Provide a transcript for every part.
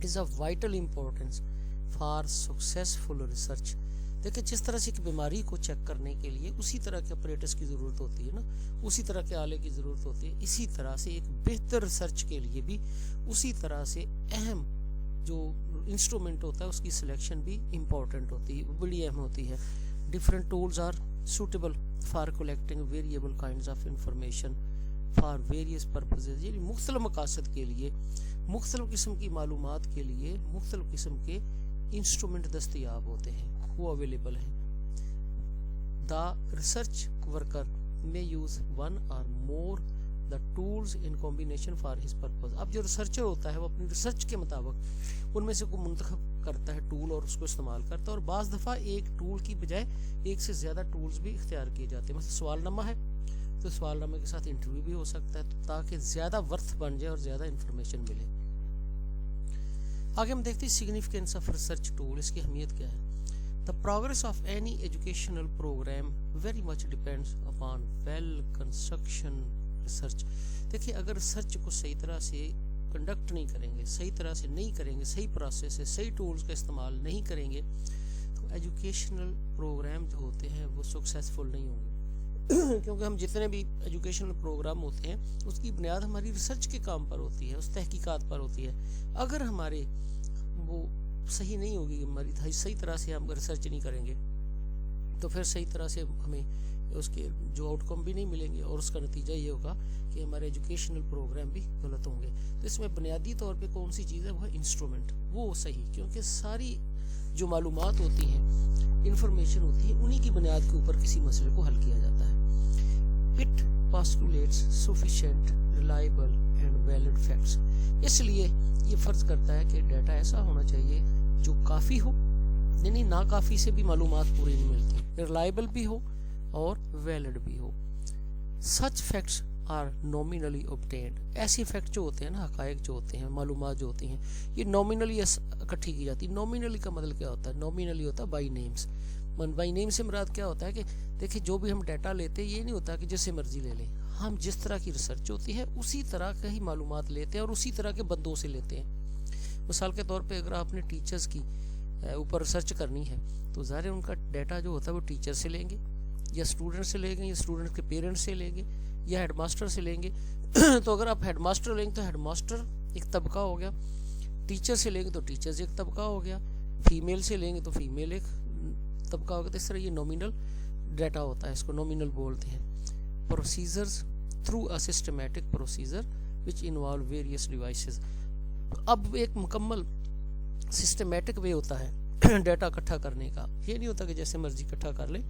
is of vital importance for successful research. دیکھیں جس طرح سے ایک بیماری کو چیک کرنے کے لیے اسی طرح کے اپریٹس کی ضرورت ہوتی ہے نا، اسی طرح کے آلے کی ضرورت ہوتی ہے، اسی طرح سے ایک بہتر ریسرچ کے لیے بھی اسی طرح سے اہم جو انسٹرومنٹ ہوتا ہے اس کی سلیکشن بھی امپورٹنٹ ہوتی ہے، بڑی اہم ہوتی ہے. Different tools are suitable for collecting variable kinds of information for various purposes, یعنی مختلف مقاصد کے لیے، مختلف قسم کی معلومات کے لیے مختلف قسم کے انسٹرومنٹ دستیاب ہوتے ہیں، وہ اویلیبل ہیں. The research worker may use one or more the tools in combination for his purpose. اب جو ریسرچر ہوتا ہے وہ اپنی ریسرچ کے مطابق ان میں سے کوئی منتخب کرتا ہے ٹول اور اس کو استعمال کرتا ہے، اور بعض دفعہ ایک ٹول کی بجائے ایک سے زیادہ ٹولز بھی اختیار کیے جاتے ہیں. مثلا سوال نامہ ہے تو سوال نامے کے ساتھ انٹرویو بھی ہو سکتا ہے تاکہ زیادہ ورتھ بن جائے اور زیادہ انفارمیشن ملے. آگے ہم دیکھتے ہیں سگنیفیکینس آف ریسرچ ٹول، اس کی اہمیت کیا ہے. The progress of any educational program very much depends upon well construction research. دیکھیے اگر ریسرچ کو صحیح طرح سے کنڈکٹ نہیں کریں گے، صحیح طرح سے نہیں کریں گے، صحیح پروسیس سے صحیح ٹولز کا استعمال نہیں کریں گے تو ایجوکیشنل پروگرام جو ہوتے ہیں وہ سکسیزفل نہیں ہوں گے. کیونکہ ہم جتنے بھی ایجوکیشنل پروگرام ہوتے ہیں اس کی بنیاد ہماری ریسرچ کے کام پر ہوتی ہے، اس تحقیقات پر ہوتی ہے. اگر ہمارے وہ صحیح نہیں ہوگی، ہماری صحیح طرح سے ہم ریسرچ نہیں کریں گے تو پھر صحیح طرح سے ہمیں اس کے جو آؤٹ کم بھی نہیں ملیں گے، اور اس کا نتیجہ یہ ہوگا کہ ہمارے ایجوکیشنل پروگرام بھی غلط ہوں گے. تو اس میں بنیادی طور پہ کون سی چیز ہے وہ ہے انسٹرومنٹ، وہ صحیح، کیونکہ ساری جو معلومات ہوتی ہیں، انفارمیشن ہوتی ہے، انہی کی بنیاد کے اوپر کسی مسئلے کو حل کیا جاتا ہے. It postulates sufficient, reliable and valid facts. اس لیے یہ فرض کرتا ہے کہ ڈیٹا ایسا ہونا چاہیے جو کافی ہو، یعنی ناکافی سے بھی معلومات پوری نہیں ملتی، ریلائبل بھی ہو اور ویلڈ بھی ہو. سچ فیکٹس آر نومینلی obtained. ایسی فیکٹ جو ہوتے ہیں نا، حقائق جو ہوتے ہیں، معلومات جو ہوتی ہیں، یہ نومینلی اکٹھی کی جاتی ہے. نومینلی کا مطلب کیا ہوتا ہے؟ نومینلی ہوتا ہے بائی نیمز. بائی نیم سے مراد کیا ہوتا ہے کہ دیکھیں جو بھی ہم ڈیٹا لیتے ہیں یہ نہیں ہوتا کہ جیسے مرضی لے لیں، ہم جس طرح کی ریسرچ ہوتی ہے اسی طرح کا ہی معلومات لیتے ہیں اور اسی طرح کے بندوں سے لیتے ہیں. مثال کے طور پہ اگر آپ نے ٹیچرز کی اوپر ریسرچ کرنی ہے تو ظاہر ہے ان کا ڈیٹا جو ہوتا ہے وہ ٹیچر سے لیں گے یا اسٹوڈنٹ سے لیں گے یا اسٹوڈنٹ کے پیرنٹس سے لیں گے یا ہیڈ ماسٹر سے لیں گے. تو اگر آپ ہیڈ ماسٹر لیں گے تو ہیڈ ماسٹر ایک طبقہ ہو گیا، ٹیچر سے لیں گے تو ٹیچرز ایک طبقہ ہو گیا، فیمیل سے لیں گے تو فیمیل ایک طبقہ ہو گیا. تو اس طرح یہ نومینل ڈیٹا ہوتا ہے، اس کو نومینل بولتے ہیں. Procedures through a systematic procedure which involve various devices. اب ایک مکمل سسٹمیٹک وے ہوتا ہے ڈیٹا اکٹھا کرنے کا، یہ نہیں ہوتا کہ جیسے مرضی اکٹھا کر لیں،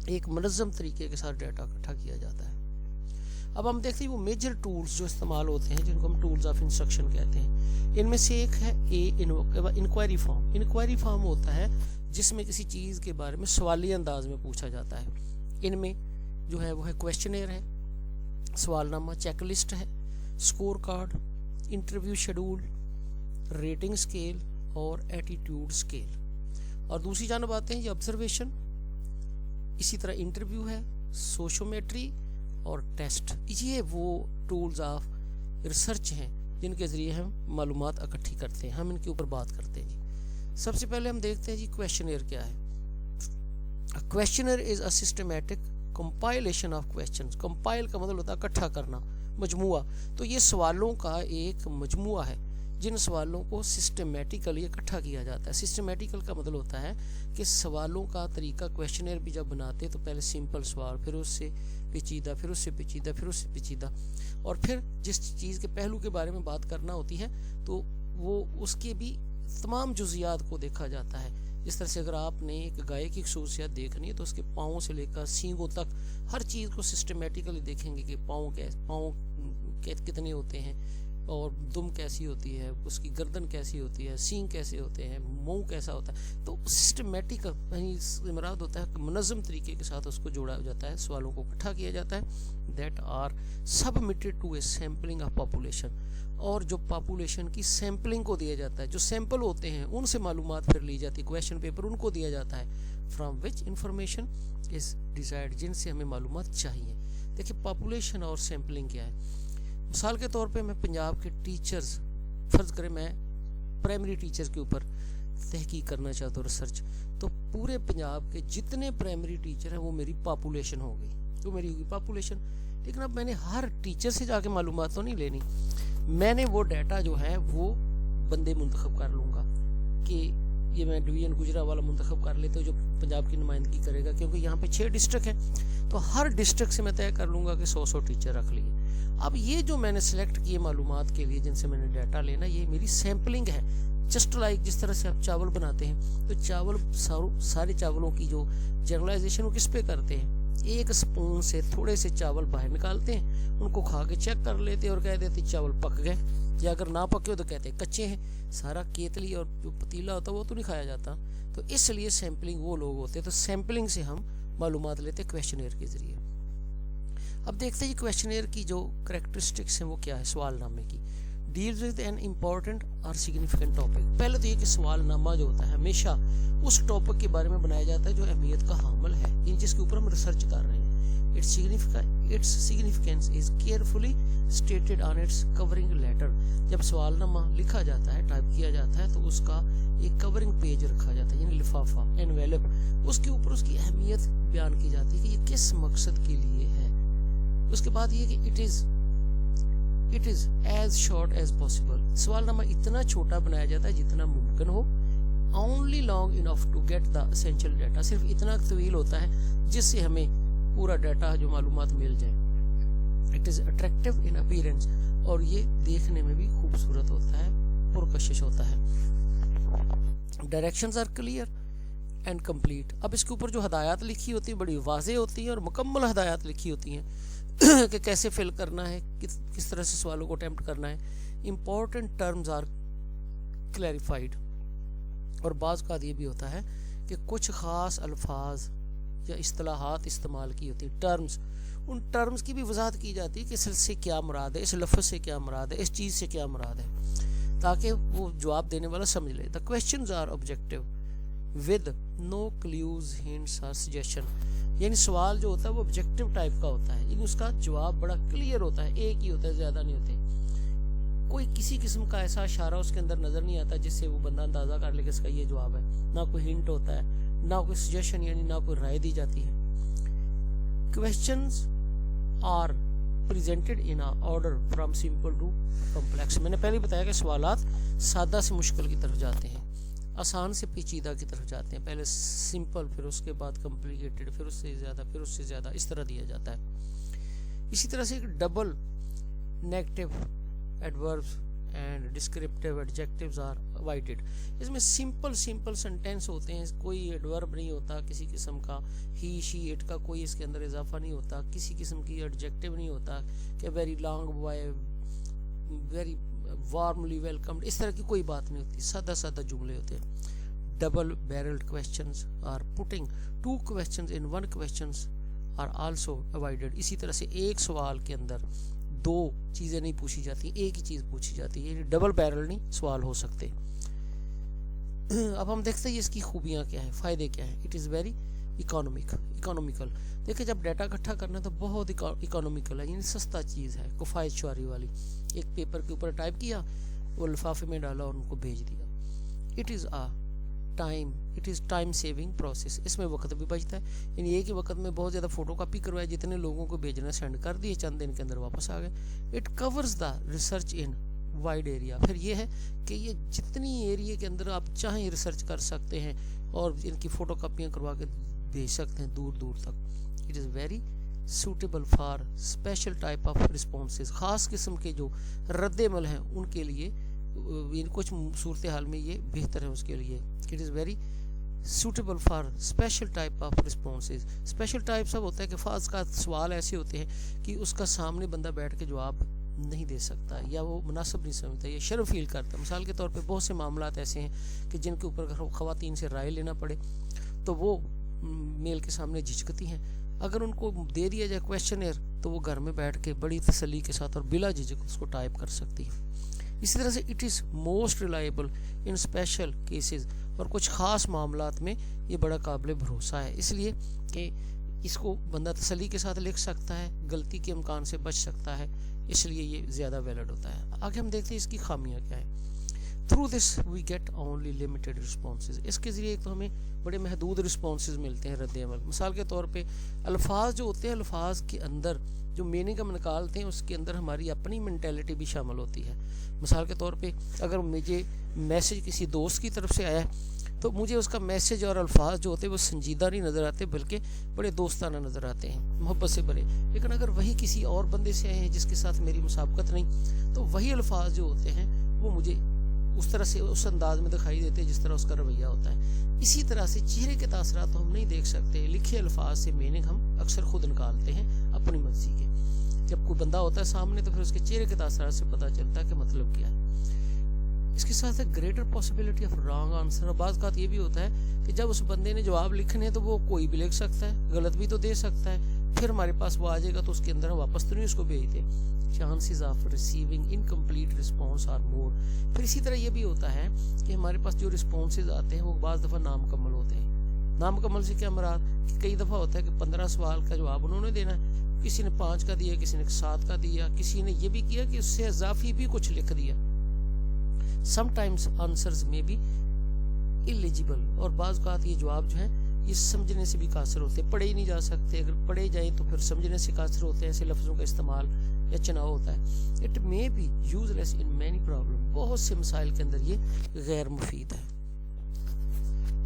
ایک منظم طریقے کے ساتھ ڈیٹا اکٹھا کیا جاتا ہے. اب ہم دیکھتے ہیں وہ میجر ٹولز جو استعمال ہوتے ہیں جن کو ہم ٹولز آف انسٹرکشن کہتے ہیں. ان میں سے ایک ہے انکوائری فارم. انکوائری فارم ہوتا ہے جس میں کسی چیز کے بارے میں سوالی انداز میں پوچھا جاتا ہے. ان میں جو ہے وہ ہے کویشچنئر ہے، سوال نامہ، چیک لسٹ ہے، score card, interview schedule, rating scale اور ایٹیٹیوڈ اسکیل. اور دوسری جانب آتے ہیں یہ آبزرویشن، اسی طرح انٹرویو ہے، سوشومیٹری اور ٹیسٹ. یہ وہ ٹولز آف ریسرچ ہیں جن کے ذریعے ہم معلومات اکٹھی کرتے ہیں. ہم ان کے اوپر بات کرتے ہیں. سب سے پہلے ہم دیکھتے ہیں جی کویشچنئر کیا ہے. Questionnaire is a systematic compilation of questions. Compile کا مطلب ہوتا ہے اکٹھا کرنا، مجموعہ. تو یہ سوالوں کا ایک مجموعہ ہے جن سوالوں کو سسٹمیٹیکلی اکٹھا کیا جاتا ہے. سسٹمیٹیکل کا مطلب ہوتا ہے کہ سوالوں کا طریقہ کویشچنئر بھی جب بناتے تو پہلے سمپل سوال، پھر اس سے پیچیدہ، پھر اس سے پیچیدہ، پھر اس سے پیچیدہ، اور پھر جس چیز کے پہلو کے بارے میں بات کرنا ہوتی ہے تو وہ اس کے بھی تمام جزیات کو دیکھا جاتا ہے. جس طرح سے اگر آپ نے ایک گائے کی خصوصیت دیکھنی ہے تو اس کے پاؤں سے لے کر سینگوں تک ہر چیز کو سسٹمیٹیکلی دیکھیں گے کہ پاؤں کتنے ہوتے ہیں اور دم کیسی ہوتی ہے، اس کی گردن کیسی ہوتی ہے، سینگ کیسے ہوتے ہیں، منہ کیسا ہوتا ہے. تو سسٹمیٹک مراد ہوتا ہے کہ منظم طریقے کے ساتھ اس کو جوڑا جاتا ہے، سوالوں کو اکٹھا کیا جاتا ہے. That are submitted to a sampling of population. اور جو پاپولیشن کی سیمپلنگ کو دیا جاتا ہے، جو سیمپل ہوتے ہیں ان سے معلومات پھر لی جاتی ہے، کویشچن پیپر ان کو دیا جاتا ہے. From which information is desired, جن سے ہمیں معلومات چاہیے. دیکھیں پاپولیشن اور سیمپلنگ کیا ہے. مثال کے طور پہ میں پنجاب کے ٹیچرز، فرض کریں میں پرائمری ٹیچر کے اوپر تحقیق کرنا چاہتا ہوں ریسرچ, تو پورے پنجاب کے جتنے پرائمری ٹیچر ہیں وہ میری پاپولیشن ہو گئی, وہ میری ہوگی پاپولیشن. لیکن اب میں نے ہر ٹیچر سے جا کے معلومات تو نہیں لینی, میں نے وہ ڈیٹا جو ہے وہ بندے منتخب کر لوں گا کہ یہ میں ڈویژن گجرا والا منتخب کر لیتا ہوں جو پنجاب کی نمائندگی کرے گا, کیونکہ یہاں پہ 6 ڈسٹرکٹ ہیں, تو ہر ڈسٹرکٹ سے میں طے کر لوں گا کہ 100 ٹیچر رکھ لیے. اب یہ جو میں نے سلیکٹ کیے معلومات کے لیے جن سے میں نے ڈیٹا لینا, یہ میری سیمپلنگ ہے. جسٹ لائک جس طرح سے آپ چاول بناتے ہیں تو چاول سارے چاولوں کی جو جنرلائزیشن وہ کس پہ کرتے ہیں, ایک سپون سے تھوڑے سے چاول باہر نکالتے ہیں, ان کو کھا کے چیک کر لیتے اور کہہ دیتے چاول پک گئے, یا اگر نہ پکے ہو تو کہتے ہیں کچے ہیں. سارا کیتلی اور جو پتیلا ہوتا ہے وہ تو نہیں کھایا جاتا. تو اس لیے سیمپلنگ وہ لوگ ہوتے ہیں, تو سیمپلنگ سے ہم معلومات لیتے ہیں کویشچنئر کے ذریعے. اب دیکھتے ہیں یہ کویشچنئر کی جو کریکٹرسٹکس ہیں وہ کیا ہے. سوال نامے کی ڈیلز ود این امپورٹنٹ اور سگنیفیکنٹ ٹاپک. پہلے تو یہ کہ سوال نامہ جو ہوتا ہے ہمیشہ اس ٹاپک کے بارے میں بنایا جاتا ہے جو اہمیت کا حامل ہے, ان جس کے اوپر ہم ریسرچ کر رہے ہیں. Its significance is carefully stated on its covering letter. جب سوال نامہ لکھا جاتا ہے, ٹائپ کیا جاتا ہے, تو اس کا ایک کورنگ پیج رکھا جاتا ہے, یعنی لفافہ, انویلپ, اس کے اوپر اس کی اہمیت بیان کی جاتی ہے کہ یہ کس مقصد کے لیے ہے. اس کے بعد یہ کہ it is as short as possible. سوال نامہ اتنا چھوٹا بنایا جاتا ہے جتنا ممکن ہو. only long enough to get the essential data. صرف اتنا طویل ہوتا ہے جس سے ہمیں پورا ڈیٹا جو معلومات مل جائے. It is attractive in appearance. اور یہ دیکھنے میں بھی خوبصورت ہوتا ہے, پرکشش ہوتا ہے. Directions are clear and complete. اب اس کے اوپر جو ہدایات لکھی ہوتی ہیں بڑی واضح ہوتی ہیں اور مکمل ہدایات لکھی ہوتی ہیں کہ کیسے فل کرنا ہے, کس طرح سے سوالوں کو اٹیمپٹ کرنا ہے. Important terms are clarified. اور بعض کا یہ بھی ہوتا ہے کہ کچھ خاص الفاظ یا اصطلاحات استعمال کی ہوتی ہیں, ٹرمز, ان ٹرمز کی بھی وضاحت کی جاتی ہے کہ اس سے کیا مراد ہے, اس لفظ سے کیا مراد ہے, اس چیز سے کیا مراد ہے, تاکہ وہ جواب دینے والا سمجھ لے. The questions are objective with no clues, hints or suggestion. یعنی سوال جو ہوتا ہے وہ آبجیکٹیو ٹائپ کا ہوتا ہے, یعنی اس کا جواب بڑا کلیئر ہوتا ہے, ایک ہی ہوتا ہے, زیادہ نہیں ہوتے. کوئی کسی قسم کا ایسا اشارہ اس کے اندر نظر نہیں آتا جس سے وہ بندہ اندازہ کر لے کہ اس کا یہ جواب ہے. نہ کوئی ہنٹ ہوتا ہے, نہ کوئی سجیشن, یعنی نہ کوئی رائے دی جاتی ہے. Questions are presented in a order from simple to complex. میں نے پہلے بتایا کہ سوالات سادہ سے مشکل کی طرف جاتے ہیں, آسان سے پیچیدہ کی طرف جاتے ہیں. پہلے سمپل, پھر اس کے بعد کمپلیکیٹڈ, پھر اس سے زیادہ, پھر اس سے زیادہ, اس طرح دیا جاتا ہے. اسی طرح سے ایک double negative adverbs and descriptive adjectives are avoided. اس میں سمپل سینٹینس ہوتے ہیں, کوئی ایڈورب نہیں ہوتا کسی قسم کا, ہی شی اٹ کا کوئی اس کے اندر اضافہ نہیں ہوتا, کسی قسم کی ایڈجیکٹیو نہیں ہوتا کہ very long boy, very warmly welcomed, اس طرح کی کوئی بات نہیں ہوتی, سادہ جملے ہوتے ہیں. Double barrelled questions are putting two questions in one questions are also avoided. اسی طرح سے ایک سوال کے اندر 2 چیزیں نہیں پوچھی جاتی, ایک ہی چیز پوچھی جاتی ہے, یعنی ڈبل بیرل نہیں سوال ہو سکتے. اب ہم دیکھتے ہیں اس کی خوبیاں کیا ہیں, فائدے کیا ہیں. It is very economical. دیکھیں جب ڈیٹا اکٹھا کرنا تو بہت اکانومیکل ہے, یعنی سستا چیز ہے, کفایت شعاری والی. ایک پیپر کے اوپر ٹائپ کیا, وہ لفافے میں ڈالا اور ان کو بھیج دیا. It is time saving process. اس میں وقت بھی بچتا ہے, یعنی ایک ہی وقت میں بہت زیادہ فوٹو کاپی کروائے, جتنے لوگوں کو بھیجنا سینڈ کر دیے, چند دن کے اندر واپس آ گئے. It covers the research in wide area. پھر یہ ہے کہ یہ جتنی ایریا کے اندر آپ چاہیں ریسرچ کر سکتے ہیں اور ان کی فوٹو کاپیاں کروا کے بھیج سکتے ہیں دور تک. It is very suitable for special type of responses. خاص قسم کے جو رد عمل ہیں ان کے لیے, کچھ صورتحال میں یہ بہتر ہے اس کے لیے. It is very suitable for special type of responses. special type سب ہوتا ہے کہ بعض کا سوال ایسے ہوتے ہیں کہ اس کا سامنے بندہ بیٹھ کے جواب نہیں دے سکتا, یا وہ مناسب نہیں سمجھتا, یا شرم فیل کرتا ہے. مثال کے طور پہ بہت سے معاملات ایسے ہیں کہ جن کے اوپر خواتین سے رائے لینا پڑے تو وہ میل کے سامنے جھجکتی ہیں. اگر ان کو دے دیا جائے کویسچنئر تو وہ گھر میں بیٹھ کے بڑی تسلی کے ساتھ اور بلا جھجک اس کو ٹائپ کر سکتی ہیں. اسی طرح سے it is most reliable in special cases. اور کچھ خاص معاملات میں یہ بڑا قابل بھروسہ ہے, اس لیے کہ اس کو بندہ تسلی کے ساتھ لکھ سکتا ہے, غلطی کے امکان سے بچ سکتا ہے, اس لیے یہ زیادہ ویلڈ ہوتا ہے. آگے ہم دیکھتے ہیں اس کی خامیاں کیا ہیں. Through this we get only limited responses. اس کے ذریعے ایک تو ہمیں بڑے محدود رسپانسز ملتے ہیں رد عمل. مثال کے طور پہ الفاظ جو ہوتے ہیں، الفاظ کے اندر جو میننگ ہم نکالتے ہیں اس کے اندر ہماری اپنی مینٹیلٹی بھی شامل ہوتی ہے. مثال کے طور پہ اگر مجھے میسیج کسی دوست کی طرف سے آیا ہے تو مجھے اس کا میسیج اور الفاظ جو ہوتے ہیں وہ سنجیدہ نہیں نظر آتے بلکہ بڑے دوستانہ نظر آتے ہیں، محبت سے بھرے. لیکن اگر وہی کسی اور بندے سے آئے ہیں جس کے ساتھ میری مسابقت نہیں، تو وہی الفاظ جو ہوتے ہیں وہ مجھے اس طرح سے اس انداز میں دکھائی دیتے ہیں جس طرح اس کا رویہ ہوتا ہے. اسی طرح سے چہرے کے تاثرات تو ہم نہیں دیکھ سکتے، لکھے الفاظ سے میننگ ہم اکثر خود نکالتے ہیں اپنی مرضی کے. جب کوئی بندہ ہوتا ہے سامنے تو پھر اس کے چہرے کے تاثرات سے پتہ چلتا ہے کہ مطلب کیا ہے. اس کے ساتھ greater possibility of wrong answer. اور بعض اوقات یہ بھی ہوتا ہے کہ جب اس بندے نے جواب لکھنے تو وہ کوئی بھی لکھ سکتا ہے، غلط بھی تو دے سکتا ہے، پھر ہمارے پاس وہ آ جائے گا تو اس کے اندر ہم واپس تو نہیں اس کو بھیجتے. chances of receiving incomplete response are more. پھر اسی طرح یہ بھی ہوتا ہے کہ ہمارے پاس جو رسپانسز آتے ہیں وہ بعض دفعہ نامکمل ہوتے ہیں. نامکمل سے کیا مراد کہ کئی دفعہ ہوتا ہے کہ 15 سوال کا جواب انہوں نے دینا ہے، کسی نے 5 کا دیا، کسی نے 7 کا دیا، کسی نے یہ بھی کیا کہ اس سے اضافی بھی کچھ لکھ دیا. sometimes answers may be illegible. اور بعض اوقات یہ جواب جو ہیں یہ سمجھنے سے بھی قاصر ہوتے ہیں، پڑھے ہی نہیں جا سکتے. اگر پڑھے جائیں تو پھر سمجھنے سے قاصر ہوتے ہیں، ایسے لفظوں کا استعمال یا چناؤ ہوتا ہے. it may be useless in many problems. بہت سے مسائل کے اندر یہ غیر مفید ہے.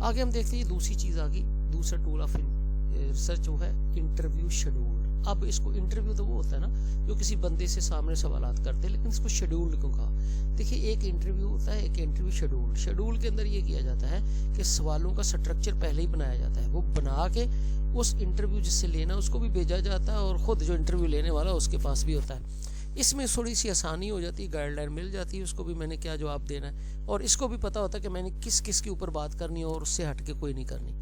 آگے ہم دیکھتے ہیں دوسری چیز آگی، دوسرا ٹول آف ریسرچ وہ ہے انٹرویو شیڈول. اب اس کو انٹرویو تو وہ ہوتا ہے نا جو کسی بندے سے سامنے سوالات کرتے ہیں، لیکن اس کو شیڈول کیوں کہا؟ دیکھیے ایک انٹرویو ہوتا ہے، ایک انٹرویو شیڈول. شیڈول کے اندر یہ کیا جاتا ہے کہ سوالوں کا سٹرکچر پہلے ہی بنایا جاتا ہے، وہ بنا کے اس انٹرویو جس سے لینا اس کو بھی بھیجا جاتا ہے اور خود جو انٹرویو لینے والا اس کے پاس بھی ہوتا ہے. اس میں تھوڑی سی آسانی ہو جاتی ہے، گائیڈ لائن مل جاتی ہے اس کو بھی میں نے کیا جواب دینا ہے، اور اس کو بھی پتہ ہوتا ہے کہ میں نے کس کس کے اوپر بات کرنی ہے اور اس سے ہٹ کے کوئی نہیں کرنی.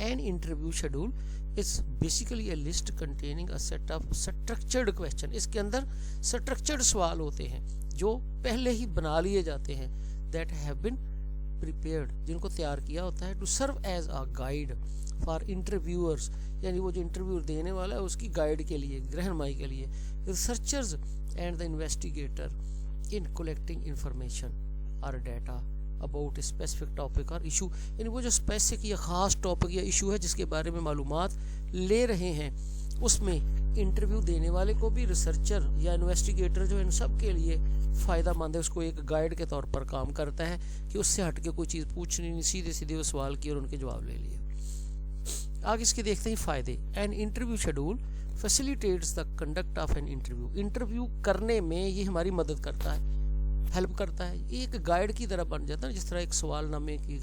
An interview schedule is basically a list containing a set of structured questions. اس کے اندر structured سوال ہوتے ہیں جو پہلے ہی بنا لیے جاتے ہیں، that have been prepared، جن کو تیار کیا ہوتا ہے to serve as a guide for interviewers، یعنی وہ جو انٹرویو دینے والا ہے اس کی گائیڈ کے لیے، رہنمائی کے لیے. researchers and the investigator in collecting information or data about a specific topic or issue، یعنی وہ جو اسپیسیفک یا خاص ٹاپک یا ایشو ہے جس کے بارے میں معلومات لے رہے ہیں، اس میں انٹرویو دینے والے کو بھی، ریسرچر یا انویسٹیگیٹر جو ان سب کے لیے فائدہ مند ہے، اس کو ایک گائیڈ کے طور پر کام کرتا ہے کہ اس سے ہٹ کے کوئی چیز پوچھنی نہیں، سیدھے سیدھے وہ سوال کیے اور ان کے جواب لے لیے. آگے اس کے دیکھتے ہیں فائدے. An interview schedule facilitates the conduct of an interview. Interview کرنے میں یہ ہماری مدد کرتا ہے، ہیلپ کرتا ہے. یہ ایک گائیڈ کی طرح بن جاتا ہے، جس طرح ایک سوال نامے کی،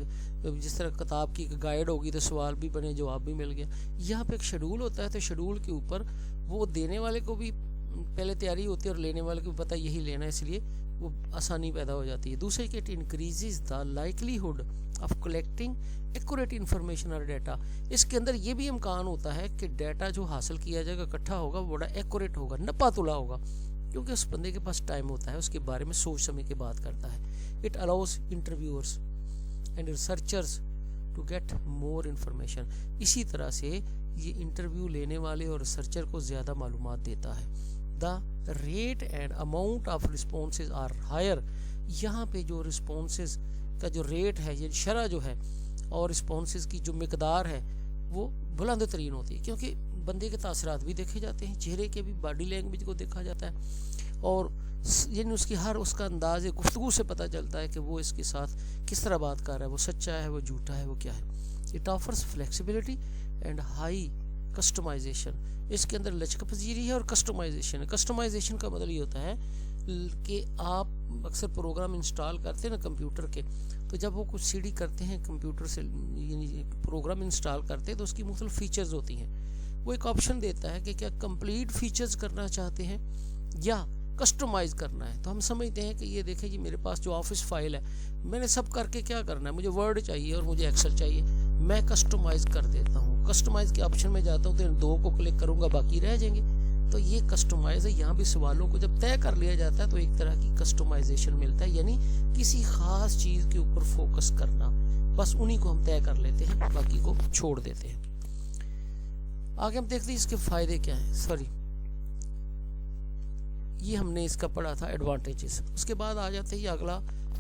جس طرح کتاب کی ایک گائیڈ ہوگی تو سوال بھی بنے، جواب بھی مل گیا. یہاں پہ ایک شیڈول ہوتا ہے تو شیڈول کے اوپر وہ دینے والے کو بھی پہلے تیاری ہوتی ہے اور لینے والے کو بھی پتہ یہی لینا ہے، اس لیے وہ آسانی پیدا ہو جاتی ہے. دوسرے کہ it increases the likelihood of collecting accurate information اور ڈیٹا. اس کے اندر یہ بھی امکان ہوتا ہے کہ ڈیٹا جو حاصل کیا جائے گا، اکٹھا ہوگا، وہ بڑا ایکوریٹ ہوگا، نپا تلا ہوگا، کیونکہ اس بندے کے پاس ٹائم ہوتا ہے، اس کے بارے میں سوچ سمجھ کے بات کرتا ہے. It allows interviewers and researchers to get more information. اسی طرح سے یہ انٹرویو لینے والے اور ریسرچر کو زیادہ معلومات دیتا ہے. The rate and amount of responses are higher. یہاں پہ جو رسپانسز کا جو ریٹ ہے، یہ شرح جو ہے، اور رسپانسز کی جو مقدار ہے وہ بلند ترین ہوتی ہے، کیونکہ بندے کے تاثرات بھی دیکھے جاتے ہیں، چہرے کے بھی، باڈی لینگویج کو دیکھا جاتا ہے، اور یعنی اس کی ہر اس کا انداز گفتگو سے پتہ چلتا ہے کہ وہ اس کے ساتھ کس طرح بات کر رہا ہے، وہ سچا ہے، وہ جھوٹا ہے، وہ کیا ہے. It offers flexibility and high customization. اس کے اندر لچک پذیری ہے اور کسٹمائزیشن ہے. کسٹمائزیشن کا مطلب یہ ہوتا ہے کہ آپ اکثر پروگرام انسٹال کرتے ہیں نا کمپیوٹر کے، تو جب وہ کچھ سی ڈی کرتے ہیں کمپیوٹر سے، یعنی پروگرام انسٹال کرتے ہیں تو اس کی مختلف فیچرز ہوتی ہیں. وہ ایک آپشن دیتا ہے کہ کیا کمپلیٹ فیچرز کرنا چاہتے ہیں یا کسٹمائز کرنا ہے. تو ہم سمجھتے ہیں کہ یہ دیکھیں جی میرے پاس جو آفس فائل ہے، میں نے سب کر کے کیا کرنا ہے، مجھے ورڈ چاہیے اور مجھے ایکسل چاہیے، میں کسٹمائز کر دیتا ہوں. کسٹمائز کے آپشن میں جاتا ہوں تو ان 2 کو کلک کروں گا، باقی رہ جائیں گے. تو یہ کسٹمائز ہے. یہاں بھی سوالوں کو جب طے کر لیا جاتا ہے تو ایک طرح کی کسٹمائزیشن ملتا ہے، یعنی کسی خاص چیز کے اوپر فوکس کرنا، بس انہی کو ہم طے کر لیتے ہیں، باقی کو چھوڑ دیتے ہیں. آگے ہم دیکھتے ہیں اس کے فائدے کیا ہیں. یہ ہم نے اس کا پڑھا تھا ایڈوانٹیجز. اس کے بعد آ جاتے ہیں اگلا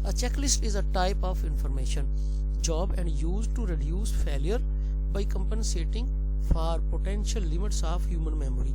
A checklist is a type of information job and used to reduce failure by compensating for potential limits of human memory।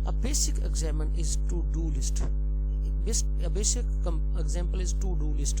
A basic example is to-do list. A basic example is to-do list.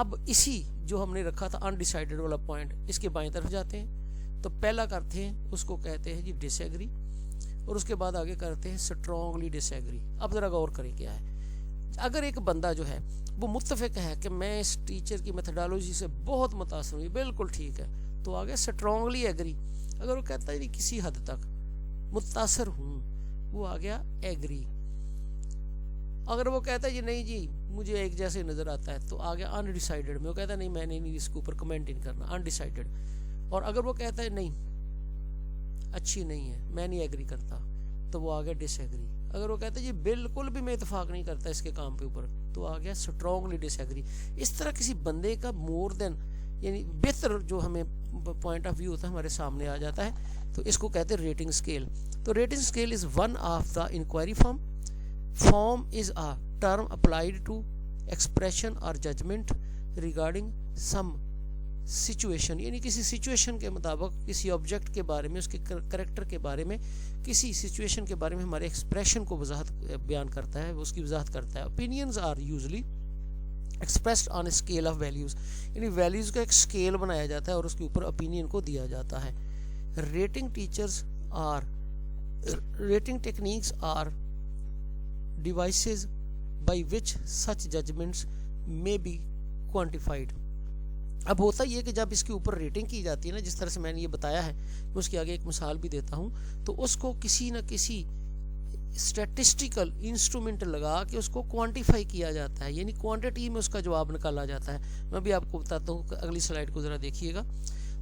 اب اسی جو ہم نے رکھا تھا انڈیسائیڈڈ والا point, اس کے بائیں طرف جاتے ہیں تو پہلا کرتے ہیں اس کو کہتے ہیں جی ڈس ایگری، اور اس کے بعد آگے کرتے ہیں اسٹرانگلی ڈس ایگری. اب ذرا غور کریں کیا ہے. اگر ایک بندہ جو ہے وہ متفق ہے کہ میں اس ٹیچر کی میتھڈالوجی سے بہت متاثر ہوں، بالکل ٹھیک ہے، تو آگے اسٹرانگلی ایگری. اگر وہ کہتا ہے جی کسی حد تک متاثر ہوں، وہ آ گیا ایگری. اگر وہ کہتا ہے جی نہیں جی مجھے ایک جیسے نظر آتا ہے، تو آ گیا انڈیسائیڈڈ میں. وہ کہتا ہے نہیں میں نے نہیں اس کے اوپر کمنٹ نہیں کرنا، انڈیسائیڈڈ. اور اگر وہ کہتا ہے نہیں اچھی نہیں ہے میں نہیں ایگری کرتا، تو وہ آ گیا ڈس ایگری. اگر وہ کہتا ہے جی بالکل بھی میں اتفاق نہیں کرتا اس کے کام کے اوپر، تو آ گیا اسٹرانگلی ڈس ایگری. اس طرح کسی بندے کا مور دین یعنی بہتر جو ہمیں پوائنٹ آف ویو ہوتا ہے ہمارے سامنے آ جاتا ہے، تو اس کو کہتے ہیں ریٹنگ اسکیل. تو rating scale is one of the inquiry form. Form is a term applied to expression or judgement regarding some situation, یعنی کسی سچویشن کے مطابق کسی آبجیکٹ کے بارے میں، اس کے کریکٹر کے بارے میں، کسی سچویشن کے بارے میں ہمارے ایکسپریشن کو وضاحت بیان کرتا ہے، اس کی وضاحت کرتا ہے. Opinions are usually expressed on a scale of values, یعنی ویلیوز کا ایک اسکیل بنایا جاتا ہے اور اس کے اوپر اوپینین کو دیا جاتا ہے. Rating techniques are devices by which such judgements may be quantified. اب ہوتا یہ کہ جب اس کے اوپر ریٹنگ کی جاتی ہے نا، جس طرح سے میں نے یہ بتایا ہے، میں اس کے آگے ایک مثال بھی دیتا ہوں، تو اس کو کسی نہ کسی اسٹیٹسٹیکل انسٹرومنٹ لگا کے اس کو کوانٹیفائی کیا جاتا ہے، یعنی کوانٹٹی میں اس کا جواب نکالا جاتا ہے. میں بھی آپ کو بتاتا ہوں، اگلی سلائیڈ کو ذرا دیکھیے گا.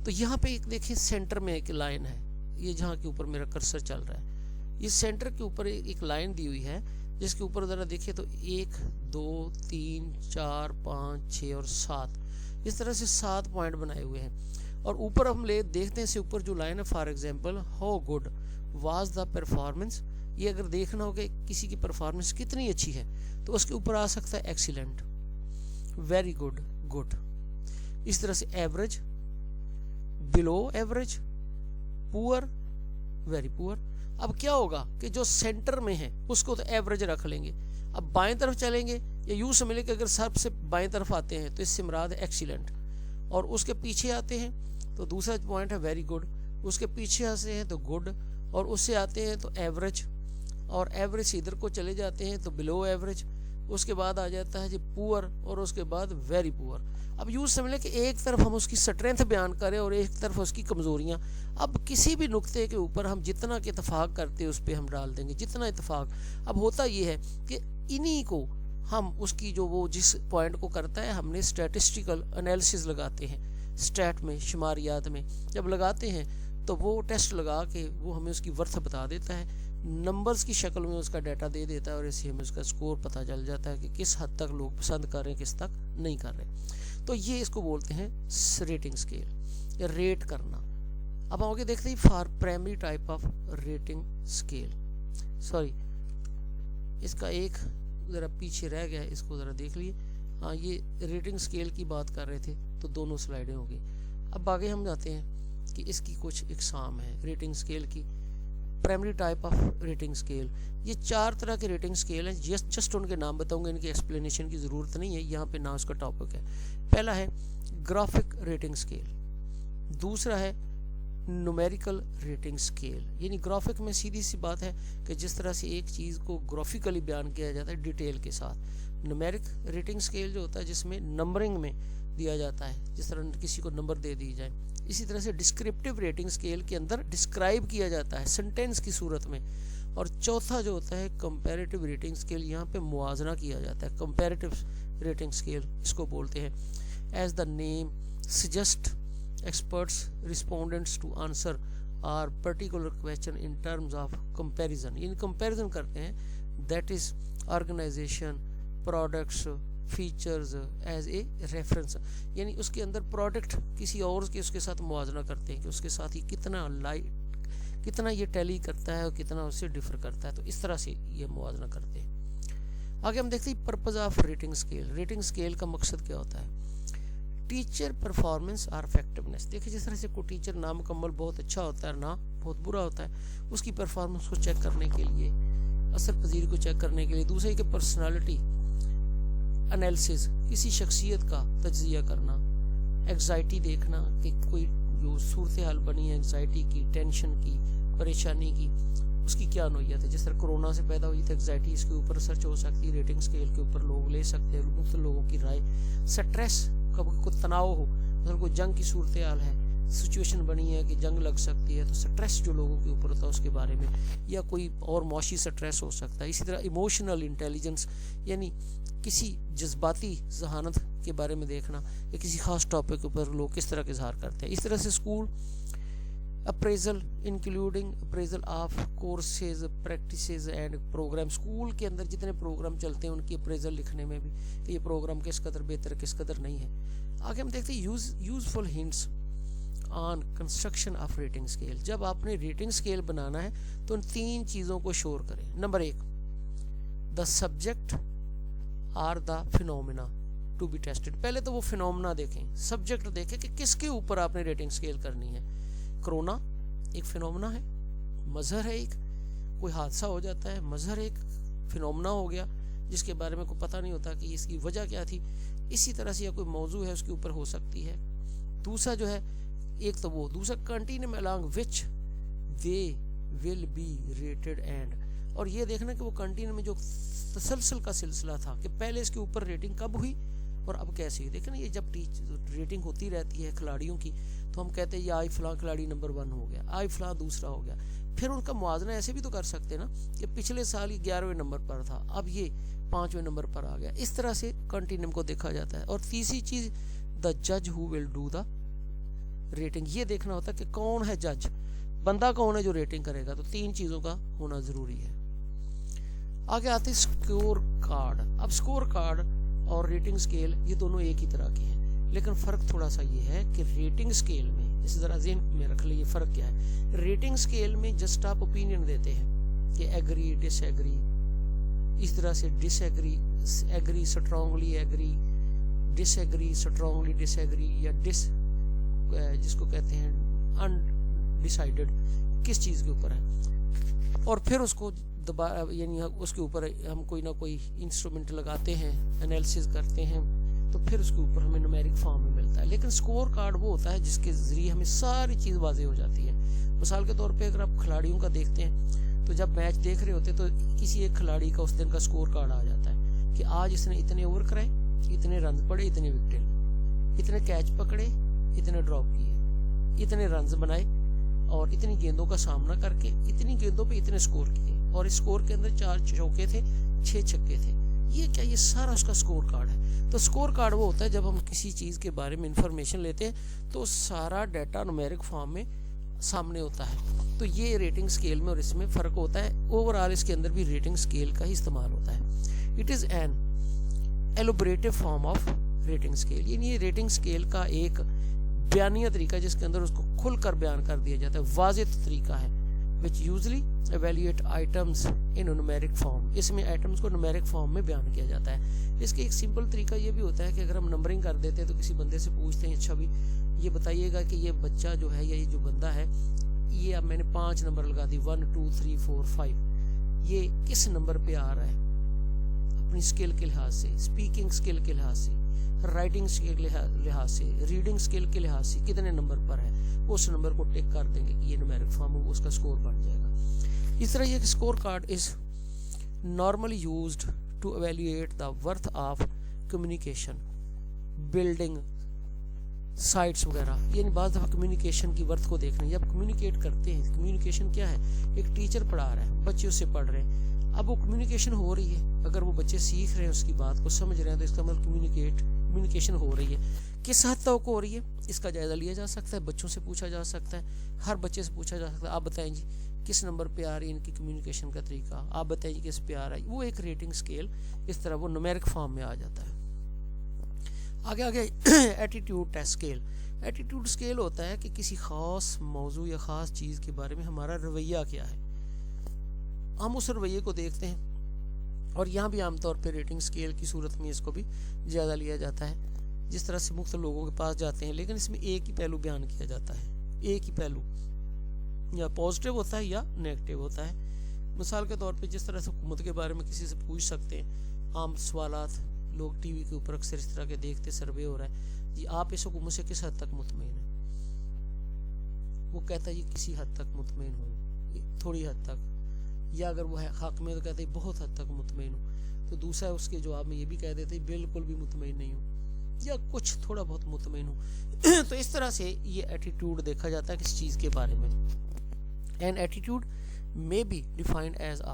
تو یہاں پہ ایک دیکھیں سینٹر میں ایک لائن ہے، یہ جہاں کے اوپر میرا کرسر چل رہا ہے، یہ سینٹر کے اوپر ایک لائن دی ہوئی ہے، جس کے اوپر ذرا دیکھیں تو 1 2 3 4 5 6 اور 7، اس طرح سے 7 پوائنٹ بنائے ہوئے ہیں. اور اوپر ہم دیکھتے ہیں سے اوپر جو لائن ہے، for example how good was the performance. یہ اگر دیکھنا ہو کہ کسی کی پرفارمنس کتنی اچھی ہے، تو اس کے اوپر آ سکتا ہے ایکسیلنٹ، ویری گڈ، گڈ. اس طرح سے ایوریج، بلو ایوریج، پور، ویری پور. اب کیا ہوگا کہ جو سینٹر میں ہے اس کو تو ایوریج رکھ لیں گے. اب بائیں طرف چلیں گے یا یوں سمجھ کہ اگر سب سے بائیں طرف آتے ہیں تو اس سے مراد ہے ایکسیلنٹ، اور اس کے پیچھے آتے ہیں تو دوسرا پوائنٹ ہے ویری گڈ، اس کے پیچھے آتے ہیں تو گڈ، اور اس سے آتے ہیں تو ایوریج، اور ایوریج سے ادھر کو چلے جاتے ہیں تو بلو ایوریج، اس کے بعد آ جاتا ہے جی پور، اور اس کے بعد ویری پور. اب یوں سمجھ لیں کہ ایک طرف ہم اس کی اسٹرینتھ بیان کریں اور ایک طرف اس کی کمزوریاں. اب کسی بھی نقطے کے اوپر ہم جتنا کہ اتفاق کرتے ہیں اس پہ ہم ڈال دیں گے، جتنا اتفاق. اب ہوتا یہ ہے کہ انہی کو ہم اس کی جو وہ جس پوائنٹ کو کرتا ہے ہم نے اسٹیٹسٹیکل انالیسز لگاتے ہیں، اسٹیٹ میں، شماریات میں جب لگاتے ہیں تو وہ ٹیسٹ لگا کے وہ ہمیں اس کی ورتھ بتا دیتا ہے، نمبرز کی شکل میں اس کا ڈیٹا دے دیتا ہے، اور اسے ہمیں اس کا سکور پتہ چل جاتا ہے کہ کس حد تک لوگ پسند کر رہے ہیں، کس تک نہیں کر رہے. تو یہ اس کو بولتے ہیں ریٹنگ اسکیل یا ریٹ کرنا. اب آگے دیکھتے ہیں for primary type of rating scale. Sorry, اس کا ایک ذرا پیچھے رہ گیا ہے، اس کو ذرا دیکھ لیے. ہاں، یہ ریٹنگ اسکیل کی بات کر رہے تھے تو دونوں سلائیڈیں ہو گئی. اب آگے ہم جاتے ہیں کہ اس کی کچھ اقسام ہے ریٹنگ اسکیل کی. Primary type of rating scale, یہ 4 طرح کے ریٹنگ اسکیل ہیں. جسٹ ان کے نام بتاؤں گا، ان کی ایکسپلینیشن کی ضرورت نہیں ہے، یہاں پہ نہ اس کا ٹاپک ہے. پہلا ہے گرافک ریٹنگ اسکیل، دوسرا ہے نومیریکل ریٹنگ اسکیل. یعنی گرافک میں سیدھی سی بات ہے کہ جس طرح سے ایک چیز کو گرافیکلی بیان کیا جاتا ہے ڈیٹیل کے ساتھ. نومیرک ریٹنگ اسکیل جو ہوتا ہے جس میں نمبرنگ میں دیا جاتا ہے، جس طرح کسی کو نمبر دے دی جائے. اسی طرح سے ڈسکرپٹیو ریٹنگ اسکیل کے اندر ڈسکرائب کیا جاتا ہے سنٹینس کی صورت میں. اور چوتھا جو ہوتا ہے کمپیریٹیو ریٹنگ اسکیل، یہاں پہ موازنہ کیا جاتا ہے. کمپیریٹیو ریٹنگ اسکیل اس کو بولتے ہیں. As the name suggest experts respondents to answer are particular question in terms of comparison. یعنی کمپیریزن کرتے ہیں، that is organisation, products, features as a reference. یعنی اس کے اندر پروڈکٹ کسی اور کے اس کے ساتھ موازنہ کرتے ہیں کہ اس کے ساتھ ہی کتنا یہ ٹیلی کرتا ہے اور کتنا اس سے ڈفر کرتا ہے. تو اس طرح سے یہ موازنہ کرتے ہیں. آگے ہم دیکھتے ہیں purpose of rating scale. Rating scale کا مقصد کیا ہوتا ہے؟ ٹیچر پرفارمنس اور افیکٹونیس. دیکھیں جس طرح سے کوئی ٹیچر نامکمل بہت اچھا ہوتا ہے نہ بہت برا ہوتا ہے، اس کی پرفارمنس کو چیک کرنے کے لیے، اثر پذیری کو چیک کرنے کے لیے. دوسرے کہ پرسنالٹی انالیسز، کسی شخصیت کا تجزیہ کرنا، انگزائٹی دیکھنا کہ کوئی جو صورتحال بنی ہے انگزائٹی کی، ٹینشن کی، پریشانی کی، اس کی کیا نوعیت ہے. جس طرح کرونا سے پیدا ہوئی تھی انگزائٹی، اس کے اوپر ریسرچ ہو سکتی ہے، ریٹنگ اسکیل کے اوپر لوگ لے سکتے ہیں مختلف لوگوں کی رائے. سٹریس، کبھی کوئی تناؤ ہو، مثلا کوئی جنگ کی صورتحال ہے، سچویشن بنی ہے کہ جنگ لگ سکتی ہے، تو سٹریس جو لوگوں کے اوپر ہوتا ہے اس کے بارے میں، یا کوئی اور معاشی سٹریس ہو سکتا ہے. اسی طرح ایموشنل انٹیلیجنس، یعنی کسی جذباتی ذہانت کے بارے میں دیکھنا یا کسی خاص ٹاپک کے اوپر لوگ کس طرح کا اظہار کرتے ہیں. اس طرح سے school appraisal including appraisal of courses, practices and programme, school کے اندر جتنے پروگرام چلتے ہیں ان کی اپریزل لکھنے میں بھی کہ یہ پروگرام کس قدر بہتر کس قدر نہیں ہے. آگے ہم دیکھتے ہیں useful hints on construction of rating scale. جب آپ نے ریٹنگ اسکیل بنانا ہے تو ان 3 چیزوں کو شور کریں. Number 1، the subject or the phenomena to be tested. پہلے تو وہ فینومینا دیکھیں، سبجیکٹ دیکھیں کہ کس کے اوپر آپ نے ریٹنگ اسکیل کرنی ہے. کرونا ایک فینومینا ہے، مظہر ہے، ایک کوئی حادثہ ہو جاتا ہے، مظہر ایک فینومینا ہو گیا جس کے بارے میں کوئی پتہ نہیں ہوتا کہ اس کی وجہ کیا تھی. اسی طرح سے یا کوئی موضوع ہے اس کے اوپر ہو سکتی ہے. دوسرا جو ہے ایک تو وہ، دوسرا continuum along which they will be rated and، اور یہ دیکھنا کہ وہ کنٹینیوم میں جو تسلسل کا سلسلہ تھا کہ پہلے اس کے اوپر ریٹنگ کب ہوئی اور اب کیسے ہوئی. دیکھیں نا یہ جب ریٹنگ ہوتی رہتی ہے کھلاڑیوں کی تو ہم کہتے ہیں یہ آئی فلاں کھلاڑی نمبر 1 ہو گیا، آئی فلاں دوسرا ہو گیا. پھر ان کا موازنہ ایسے بھی تو کر سکتے نا کہ پچھلے سال یہ 11ویں نمبر پر تھا، اب یہ 5ویں نمبر پر آ گیا. اس طرح سے کنٹینیوم کو دیکھا جاتا ہے. اور تیسری چیز، دا جج ہو ول ڈو دا ریٹنگ، یہ دیکھنا ہوتا ہے کہ کون ہے جج، بندہ کون ہے جو ریٹنگ کرے گا. تو 3 چیزوں کا ہونا ضروری ہے. آگے آتے ہیں اسکور کارڈ. اب اسکور کارڈ اور ریٹنگ اسکیل یہ دونوں ایک ہی طرح کے ہیں، لیکن فرق تھوڑا سا یہ ہے کہ ریٹنگ اسکیل میں، اس ذرا ذہن میں رکھ لیں یہ فرق کیا ہے. ریٹنگ اسکیل میں جسٹ آپ اوپینین دیتے ہیں کہ ایگری، ڈس ایگری، اس طرح سے ڈس ایگری، ایگری اسٹرانگلی ایگری، ڈس ایگری اسٹرانگلی ڈس ایگری، یا ڈس جس کو کہتے ہیں انڈیسائیڈڈ کس چیز کے اوپر ہے. اور پھر اس کو یعنی اس کے اوپر ہم کوئی نہ کوئی انسٹرومنٹ لگاتے ہیں، انالیسز کرتے ہیں، تو پھر اس کے اوپر ہمیں نومیرک فارم میں ملتا ہے. لیکن سکور کارڈ وہ ہوتا ہے جس کے ذریعے ہمیں ساری چیز واضح ہو جاتی ہے. مثال کے طور پہ اگر آپ کھلاڑیوں کا دیکھتے ہیں تو جب میچ دیکھ رہے ہوتے تو کسی ایک کھلاڑی کا اس دن کا سکور کارڈ آ جاتا ہے کہ آج اس نے اتنے اوور کرائے، اتنے رنز پڑے، اتنے وکٹیں، اتنے کیچ پکڑے، اتنے ڈراپ کیے، اتنے رنز بنائے، اور اتنی گیندوں کا سامنا کر کے اتنی گیندوں پہ اتنے سکور کیے، اور اس سکور کے اندر 4 چوکے تھے، 6 چھکے تھے. یہ کیا، یہ سارا اس کا سکور کارڈ ہے. تو سکور کارڈ وہ ہوتا ہے جب ہم کسی چیز کے بارے میں انفارمیشن لیتے ہیں تو سارا ڈیٹا نومیرک فارم میں سامنے ہوتا ہے. تو یہ ریٹنگ سکیل میں اور اس میں فرق ہوتا ہے. اوور آل اس کے اندر بھی ریٹنگ سکیل کا ہی استعمال ہوتا ہے. It is an elaborative form of rating scale, یعنی یہ ریٹنگ سکیل کا ایک بیانیہ طریقہ جس کے اندر اس کو کھل کر بیان کر دیا جاتا ہے، واضح طریقہ ہے. which usually evaluate items in numeric form، اس میں آئٹمس کو نومیرک فارم میں بیان کیا جاتا ہے. اس کے ایک سمپل طریقہ یہ بھی ہوتا ہے کہ اگر ہم نمبرنگ کر دیتے ہیں تو کسی بندے سے پوچھتے ہیں اچھا بھی یہ بتائیے گا کہ یہ بچہ جو ہے یا یہ جو بندہ ہے، یہ اب میں نے 5 نمبر لگا دی، 1 2 3 4 5، یہ کس نمبر پہ آ رہا ہے اپنی اسکل کے لحاظ سے، اسپیکنگ اسکل کے لحاظ سے، رائٹنگ اسکل کے لحاظ سے، ریڈنگ اسکل کے لحاظ سے کتنے نمبر پر ہے، اس نمبر کو ٹک کر دیں گے کہ یہ نومیرک فارم ہو، اس کا سکور بن جائے گا. اس طرح یہ score card is normally used to evaluate the worth of communication, building sites وغیرہ. یعنی بعض دفعہ کمیونیکیشن کی ورتھ کو دیکھنا، جب کمیونیکیٹ کرتے ہیں، کمیونیکیشن کیا ہے، ایک ٹیچر پڑھا رہا ہے، بچے اس سے پڑھ رہے ہیں، اب وہ کمیونیکیشن ہو رہی ہے، اگر وہ بچے سیکھ رہے ہیں اس کی بات کو سمجھ رہے ہیں تو اس کا مطلب کمیونیکیشن ہو رہی ہے. کس حد تک ہو رہی ہے اس کا جائزہ لیا جا سکتا ہے، بچوں سے پوچھا جا سکتا ہے، ہر بچے سے پوچھا جا سکتا ہے آپ بتائیں جی کس نمبر پہ آ رہی ہے ان کی کمیونیکیشن کا طریقہ، آپ بتائیں جی کس پہ آ رہا ہے. وہ ایک ریٹنگ سکیل اس طرح وہ نومیرک فارم میں آ جاتا ہے. آگے attitude test scale. Attitude scale ہوتا ہے کہ کسی خاص موضوع یا خاص چیز کے بارے میں ہمارا رویہ کیا ہے، ہم اس رویے کو دیکھتے ہیں. اور یہاں بھی عام طور پہ ریٹنگ سکیل کی صورت میں اس کو بھی جائزہ لیا جاتا ہے. جس طرح سے مختلف لوگوں کے پاس جاتے ہیں لیکن اس میں ایک ہی پہلو بیان کیا جاتا ہے، ایک ہی پہلو یا پازیٹیو ہوتا ہے یا نیگیٹو ہوتا ہے. مثال کے طور پہ جس طرح سے حکومت کے بارے میں کسی سے پوچھ سکتے ہیں عام سوالات لوگ ٹی وی کے اوپر اکثر اس طرح کے دیکھتے، سروے ہو رہا ہے جی آپ اس حکومت سے کس حد تک مطمئن ہیں، وہ کہتا ہے جی کسی حد تک مطمئن ہوں، تھوڑی حد تک، یا اگر وہ حق میں تو کہتے ہیں بہت حد تک مطمئن ہوں، تو دوسرا اس کے جواب میں یہ بھی کہہ دیتے ہیں بالکل بھی مطمئن نہیں ہوں یا کچھ تھوڑا بہت مطمئن ہوں. تو اس طرح سے یہ ایٹیٹیوڈ دیکھا جاتا ہے کس چیز کے بارے میں. An attitude may be defined as a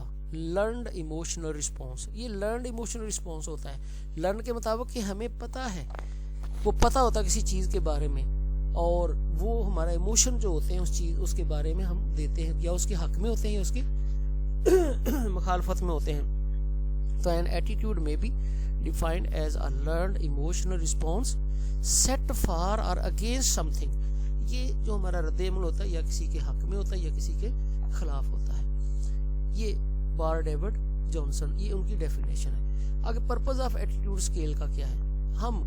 learned emotional response. یہ learned emotional response ہوتا ہے learn کے مطابق کہ ہمیں پتہ ہے، وہ پتہ ہوتا ہے کسی چیز کے بارے میں، اور وہ ہمارا ایموشن جو ہوتے ہیں اس کے بارے میں ہم دیتے ہیں، یا اس کے حق میں ہوتے ہیں یا اس کے مخالفت میں ہوتے ہیں. تو an attitude may be defined as a learned emotional response set for or against something. یہ جو ہمارا رد عمل ہوتا ہے یا کسی کے حق میں ہوتا ہے یا کسی کے خلاف ہوتا ہے. یہ بار ڈیوڈ جانسن، یہ ان کی ڈیفینیشن ہے. آگے پرپز آف ایٹیٹیوڈ اسکیل کا کیا ہے؟ ہم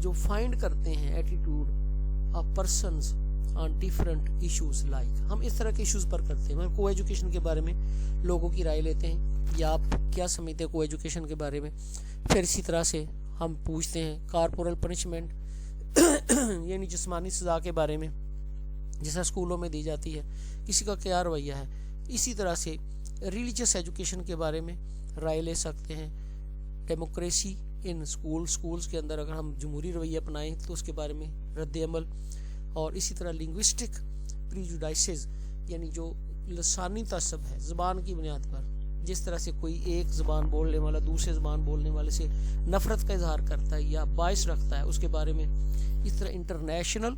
جو فائنڈ کرتے ہیں attitude of persons on different issues like, ہم اس طرح کے ایشوز پر کرتے ہیں. کو ایجوکیشن کے بارے میں لوگوں کی رائے لیتے ہیں یا آپ کیا سمجھتے ہیں کو ایجوکیشن کے بارے میں. پھر اسی طرح سے ہم پوچھتے ہیں کارپورل پنشمنٹ یعنی جسمانی سزا کے بارے میں جیسا اسکولوں میں دی جاتی ہے، کسی کا کیا رویہ ہے. اسی طرح سے ریلیجیس ایجوکیشن کے بارے میں رائے لے سکتے ہیں. ڈیموکریسی ان اسکولز کے اندر اگر ہم جمہوری رویہ اپنائیں تو اس کے بارے میں رد عمل. اور اسی طرح لنگوسٹک پریجوڈائسز یعنی جو لسانی تعصب ہے زبان کی بنیاد پر، جس طرح سے کوئی ایک زبان بولنے والا دوسرے زبان بولنے والے سے نفرت کا اظہار کرتا ہے یا باعث رکھتا ہے، اس کے بارے میں. اس طرح انٹرنیشنل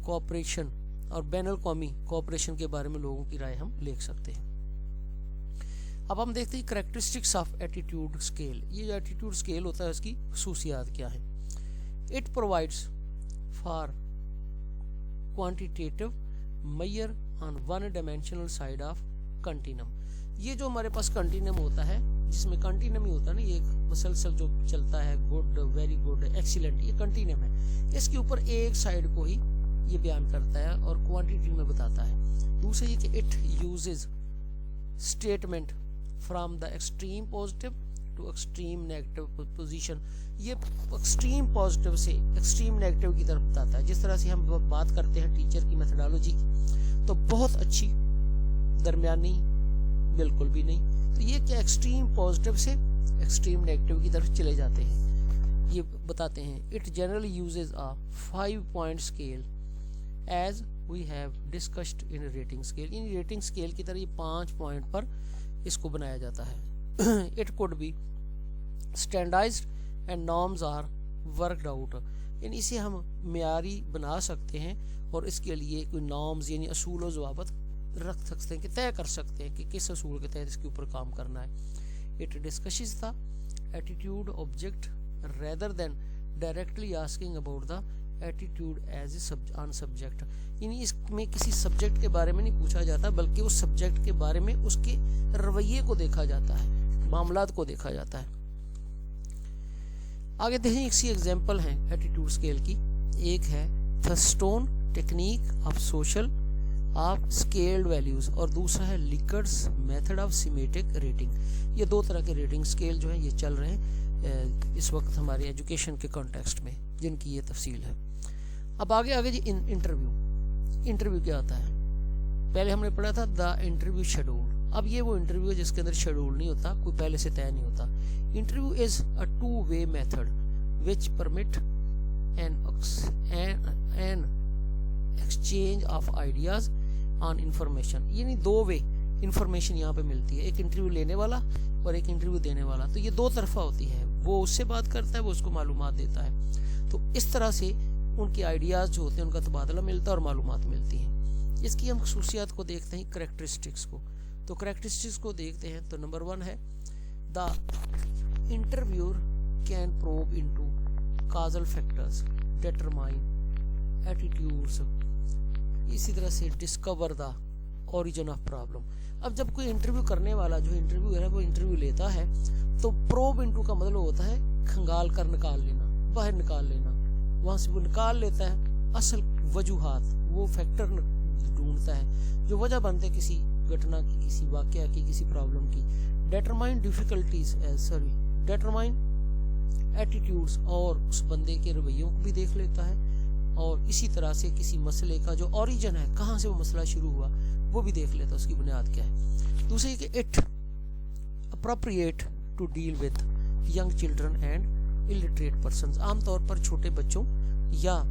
کوآپریشن اور بین الاقوامی کوآپریشن کے بارے میں لوگوں کی رائے ہم لے سکتے ہیں. اب ہم دیکھتے ہیں کریکٹرسٹکس آف ایٹیٹیوڈ اسکیل. یہ جو ایٹیٹیوڈ اسکیل ہوتا ہے اس کی خصوصیات کیا ہیں؟ It provides for quantitative measure on one dimensional side of continuum. یہ جو ہمارے پاس کنٹینم ہوتا ہے، جس میں کنٹینم ہی ہوتا ہے نا، یہ ایک مسلسل جو چلتا ہے، گڈ، ویری گڈ، ایکسیلنٹ، یہ کنٹینم ہے. اس کے اوپر ایک سائڈ کو ہی یہ بیان کرتا ہے اور کوانٹیٹی میں بتاتا ہے. دوسرا یہ کہ it uses statement from the extreme positive to extreme negative position. یہ ایکسٹریم پازیٹیو سے ایکسٹریم نیگیٹو کی طرف بتاتا ہے. جس طرح سے ہم بات کرتے ہیں ٹیچر کی میتھڈالوجی تو بہت اچھی، درمیانی، بالکل بھی نہیں. تو یہ کیا ایکسٹریم پازیٹیو سے ایکسٹریم نیگیٹو کی طرف چلے جاتے ہیں، یہ بتاتے ہیں. It generally uses a 5-point scale as we have discussed in rating scale. ان ریٹنگ اسکیل کی طرح یہ 5 پوائنٹ پر اس کو بنایا جاتا ہے. It could be standardised and norms are worked out. یعنی اسے ہم معیاری بنا سکتے ہیں اور اس کے لیے کوئی نارمز یعنی اصول و ضوابط رکھ سکتے ہیں کہ طے کر سکتے ہیں کہ کس اصول کے تحت اس کے اوپر کام کرنا ہے. It discusses the attitude object rather than directly asking about the attitude as a on subject. یعنی اس میں کسی سبجیکٹ کے بارے میں نہیں پوچھا جاتا بلکہ اس سبجیکٹ کے بارے میں اس کے رویے کو دیکھا جاتا ہے، معاملات کو دیکھا جاتا ہے. آگے دیکھیں اسی ایگزامپل ہیں ایٹیٹیوڈ اسکیل کی. ایک ہے Thurstone technique of social of scaled values اور دوسرا ہے Likert's method of semantic rating. یہ 2 طرح کے ریٹنگ اسکیل جو ہیں یہ چل رہے ہیں اس وقت ہمارے ایجوکیشن کے کانٹیکسٹ میں، جن کی یہ تفصیل ہے. اب آگے جی انٹرویو کیا ہوتا ہے؟ پہلے ہم نے پڑھا تھا دا انٹرویو شیڈول. اب یہ وہ انٹرویو ہے جس کے اندر شیڈول نہیں ہوتا، کوئی پہلے سے طے نہیں ہوتا. Interview is a 2-way method which permit an exchange of ideas on information. یعنی 2 وے انفارمیشن یہاں پہ ملتی ہے، ایک انٹرویو لینے والا اور ایک انٹرویو دینے والا. تو یہ 2 طرفہ ہوتی ہے، وہ اس سے بات کرتا ہے، وہ اس کو معلومات دیتا ہے. تو اس طرح سے ان کے آئیڈیاز جو ہوتے ہیں ان کا تبادلہ ملتا ہے اور معلومات ملتی ہیں. اس کی ہم خصوصیات کو دیکھتے ہیں، کریکٹرسٹکس کو. تو کریکٹرسٹکس کو دیکھتے ہیں تو نمبر 1 ہے the interviewer can probe into causal factors determine attitudes. اسی طرح سے discover the origin of problem. اب جب کوئی انٹرویو کرنے والا جو انٹرویو ہے وہ انٹرویو لیتا ہے تو پروب انٹو کا مطلب ہوتا ہے کھنگال کر نکال لینا، باہر نکال لینا. وہاں سے وہ نکال لیتا ہے اصل وجوہات، وہ فیکٹر ڈھونڈتا ہے جو وجہ بنتے کسی گھٹنا کی، کسی واقعہ کی، کسی پرابلم کی. ڈیٹرمائن ایٹیٹیوڈز اور اس بندے کے رویوں کو بھی دیکھ لیتا ہے, اور اسی طرح سے کسی مسئلے کا جو اوریجن ہے, کہاں سے وہ مسئلہ شروع ہوا, وہ بھی دیکھ لیتا ہے, اس کی بنیاد کیا ہے. دوسری کہ it appropriate to deal with young children and illiterate persons. عام طور پر چھوٹے بچوں یا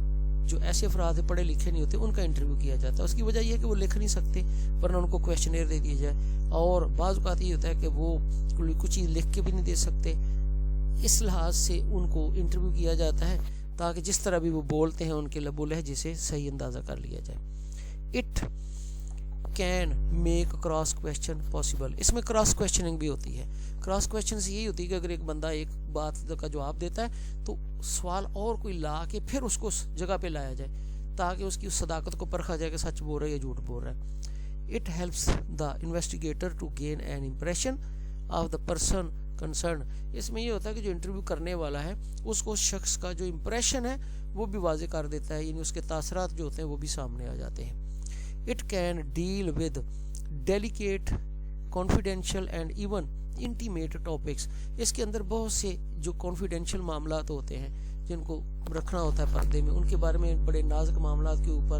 جو ایسے افراد پڑھے لکھے نہیں ہوتے ان کا انٹرویو کیا جاتا ہے. اس کی وجہ یہ ہے کہ وہ لکھ نہیں سکتے, ورنہ ان کو کویشچنئر دے دیا جائے, اور بعض اوقات یہ ہوتا ہے کہ وہ کچھ چیز لکھ کے بھی نہیں دے سکتے. اس لحاظ سے ان کو انٹرویو کیا جاتا ہے تاکہ جس طرح بھی وہ بولتے ہیں ان کے لب و لہجے سے صحیح اندازہ کر لیا جائے. It can make cross question possible. اس میں کراس کویشچننگ بھی ہوتی ہے. کراس کویشچن سے یہی ہوتی ہے کہ اگر ایک بندہ ایک بات کا جواب دیتا ہے تو سوال اور کوئی لا کے پھر اس کو اس جگہ پہ لایا جائے تاکہ اس کی اس صداقت کو پرکھا جائے کہ سچ بول رہا ہے یا جھوٹ بول رہا ہے. It helps the investigator to gain an impression of the person concern. اس میں یہ ہوتا ہے کہ جو انٹرویو کرنے والا ہے اس کو شخص کا جو امپریشن ہے وہ بھی واضح کر دیتا ہے, یعنی اس کے تاثرات جو ہوتے ہیں وہ بھی سامنے آ جاتے ہیں. It can deal with delicate confidential and even intimate topics. اس کے اندر بہت سے جو کانفیڈینشیل معاملات ہوتے ہیں جن کو رکھنا ہوتا ہے پردے میں, ان کے بارے میں بڑے نازک معاملات کے اوپر,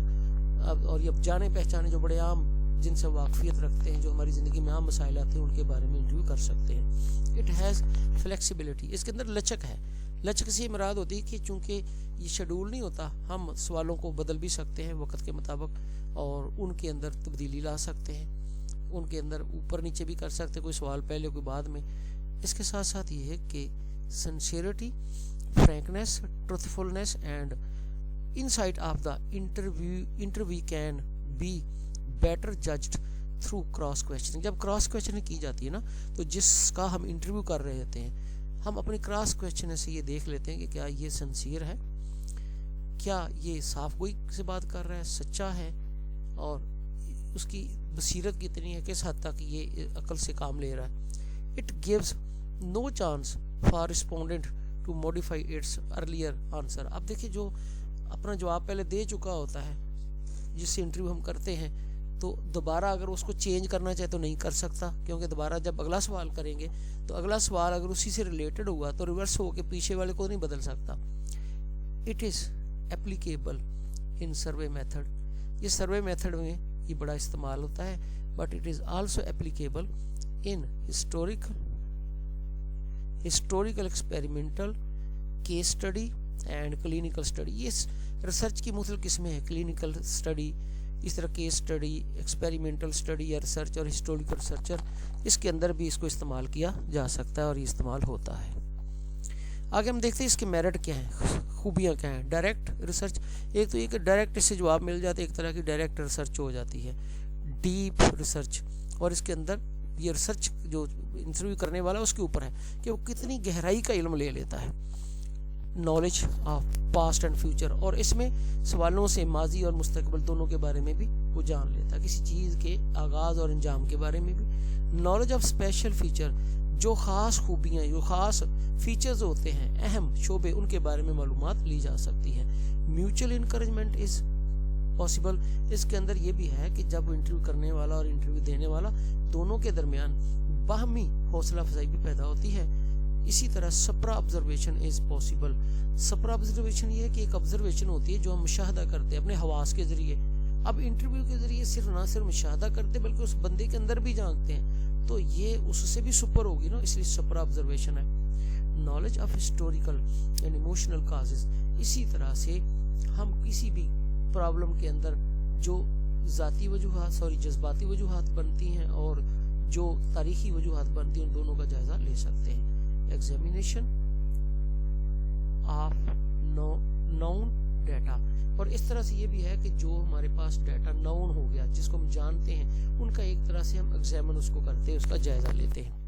اور یہ جانے پہچانے جو بڑے عام جن سے واقفیت رکھتے ہیں, جو ہماری زندگی میں عام مسائل آتے ہیں, ان کے بارے میں انٹرویو کر سکتے ہیں. It has flexibility. اس کے اندر لچک ہے. لچک سے مراد ہوتی ہے کہ چونکہ یہ شیڈول نہیں ہوتا, ہم سوالوں کو بدل بھی سکتے ہیں وقت کے مطابق, اور ان کے اندر تبدیلی لا سکتے ہیں, ان کے اندر اوپر نیچے بھی کر سکتے ہیں, کوئی سوال پہلے کوئی بعد میں. اس کے ساتھ ساتھ یہ ہے کہ sincerity, frankness, truthfulness and insight of the interview can be better judged through cross questioning. جب کراس کویشچننگ کی جاتی ہے نا, تو جس کا ہم انٹرویو کر رہے ہوتے ہیں, ہم اپنی کراس کویشچن سے یہ دیکھ لیتے ہیں کہ کیا یہ سنسیئر ہے, کیا یہ صاف گوئی سے بات کر رہا ہے, سچا ہے, اور اس کی بصیرت کتنی ہے, کس حد تک یہ عقل سے کام لے رہا ہے. It gives no chance for respondent to modify its earlier answer. اب دیکھیں جو اپنا جواب پہلے دے چکا ہوتا ہے جس سے انٹرویو ہم کرتے ہیں, تو دوبارہ اگر اس کو چینج کرنا چاہے تو نہیں کر سکتا, کیونکہ دوبارہ جب اگلا سوال کریں گے تو اگلا سوال اگر اسی سے ریلیٹڈ ہوا تو ریورس ہو کے پیچھے والے کو نہیں بدل سکتا. It is applicable in survey method. یہ سروے میتھڈ میں یہ بڑا استعمال ہوتا ہے, but it is also applicable in historical experimental case study and clinical study. یہ ریسرچ کی مختلف قسمیں ہیں, کلینکل اسٹڈی, اس طرح کیس اسٹڈی, ایکسپیریمنٹل اسٹڈی یا ریسرچ, اور ہسٹوریکل ریسرچر. اس کے اندر بھی اس کو استعمال کیا جا سکتا ہے اور یہ استعمال ہوتا ہے. آگے ہم دیکھتے ہیں اس کے میرٹ کیا ہیں, خوبیاں کیا ہیں. ڈائریکٹ ریسرچ, ایک تو یہ کہ ڈائریکٹ اس سے جواب مل جاتے, ایک طرح کی ڈائریکٹ ریسرچ ہو جاتی ہے. ڈیپ ریسرچ, اور اس کے اندر یہ ریسرچ جو انٹرویو کرنے والا اس کے اوپر ہے کہ وہ کتنی گہرائی کا علم لے لیتا ہے. Knowledge of past and future, اور اس میں سوالوں سے ماضی اور مستقبل دونوں کے بارے میں بھی وہ جان لیتا ہے, کسی چیز کے آغاز اور انجام کے بارے میں بھی. نالج آف اسپیشل فیچر, جو خاص خوبیاں, جو خاص فیچرز ہوتے ہیں, اہم شعبے, ان کے بارے میں معلومات لی جا سکتی ہے. Mutual encouragement is possible. اس کے اندر یہ بھی ہے کہ جب انٹرویو کرنے والا اور انٹرویو دینے والا دونوں کے درمیان باہمی حوصلہ افزائی بھی پیدا ہوتی ہے. اسی طرح سپرا آبزرویشن از پاسبل. سپرا آبزرویشن یہ ہے کہ ایک آبزرویشن ہوتی ہے جو ہم مشاہدہ کرتے ہیں اپنے حواس کے ذریعے. اب انٹرویو کے ذریعے صرف نہ صرف مشاہدہ کرتے بلکہ اس بندے کے اندر بھی جانتے ہیں, تو یہ اس سے بھی سپر ہوگی نا, اس لیے سپرا آبزرویشن ہے. Knowledge of historical and emotional causes, اسی طرح سے ہم کسی بھی پرابلم کے اندر جو ذاتی وجوہات, جذباتی وجوہات بنتی ہیں اور جو تاریخی وجوہات بنتی ہیں, ان دونوں کا جائزہ لے سکتے ہیں. ایگزامینیشن آف نون ڈیٹا, اور اس طرح سے یہ بھی ہے کہ جو ہمارے پاس ڈیٹا نون ہو گیا جس کو ہم جانتے ہیں, ان کا ایک طرح سے ہم ایگزامن اس کو کرتے ہیں, اس کا جائزہ لیتے ہیں.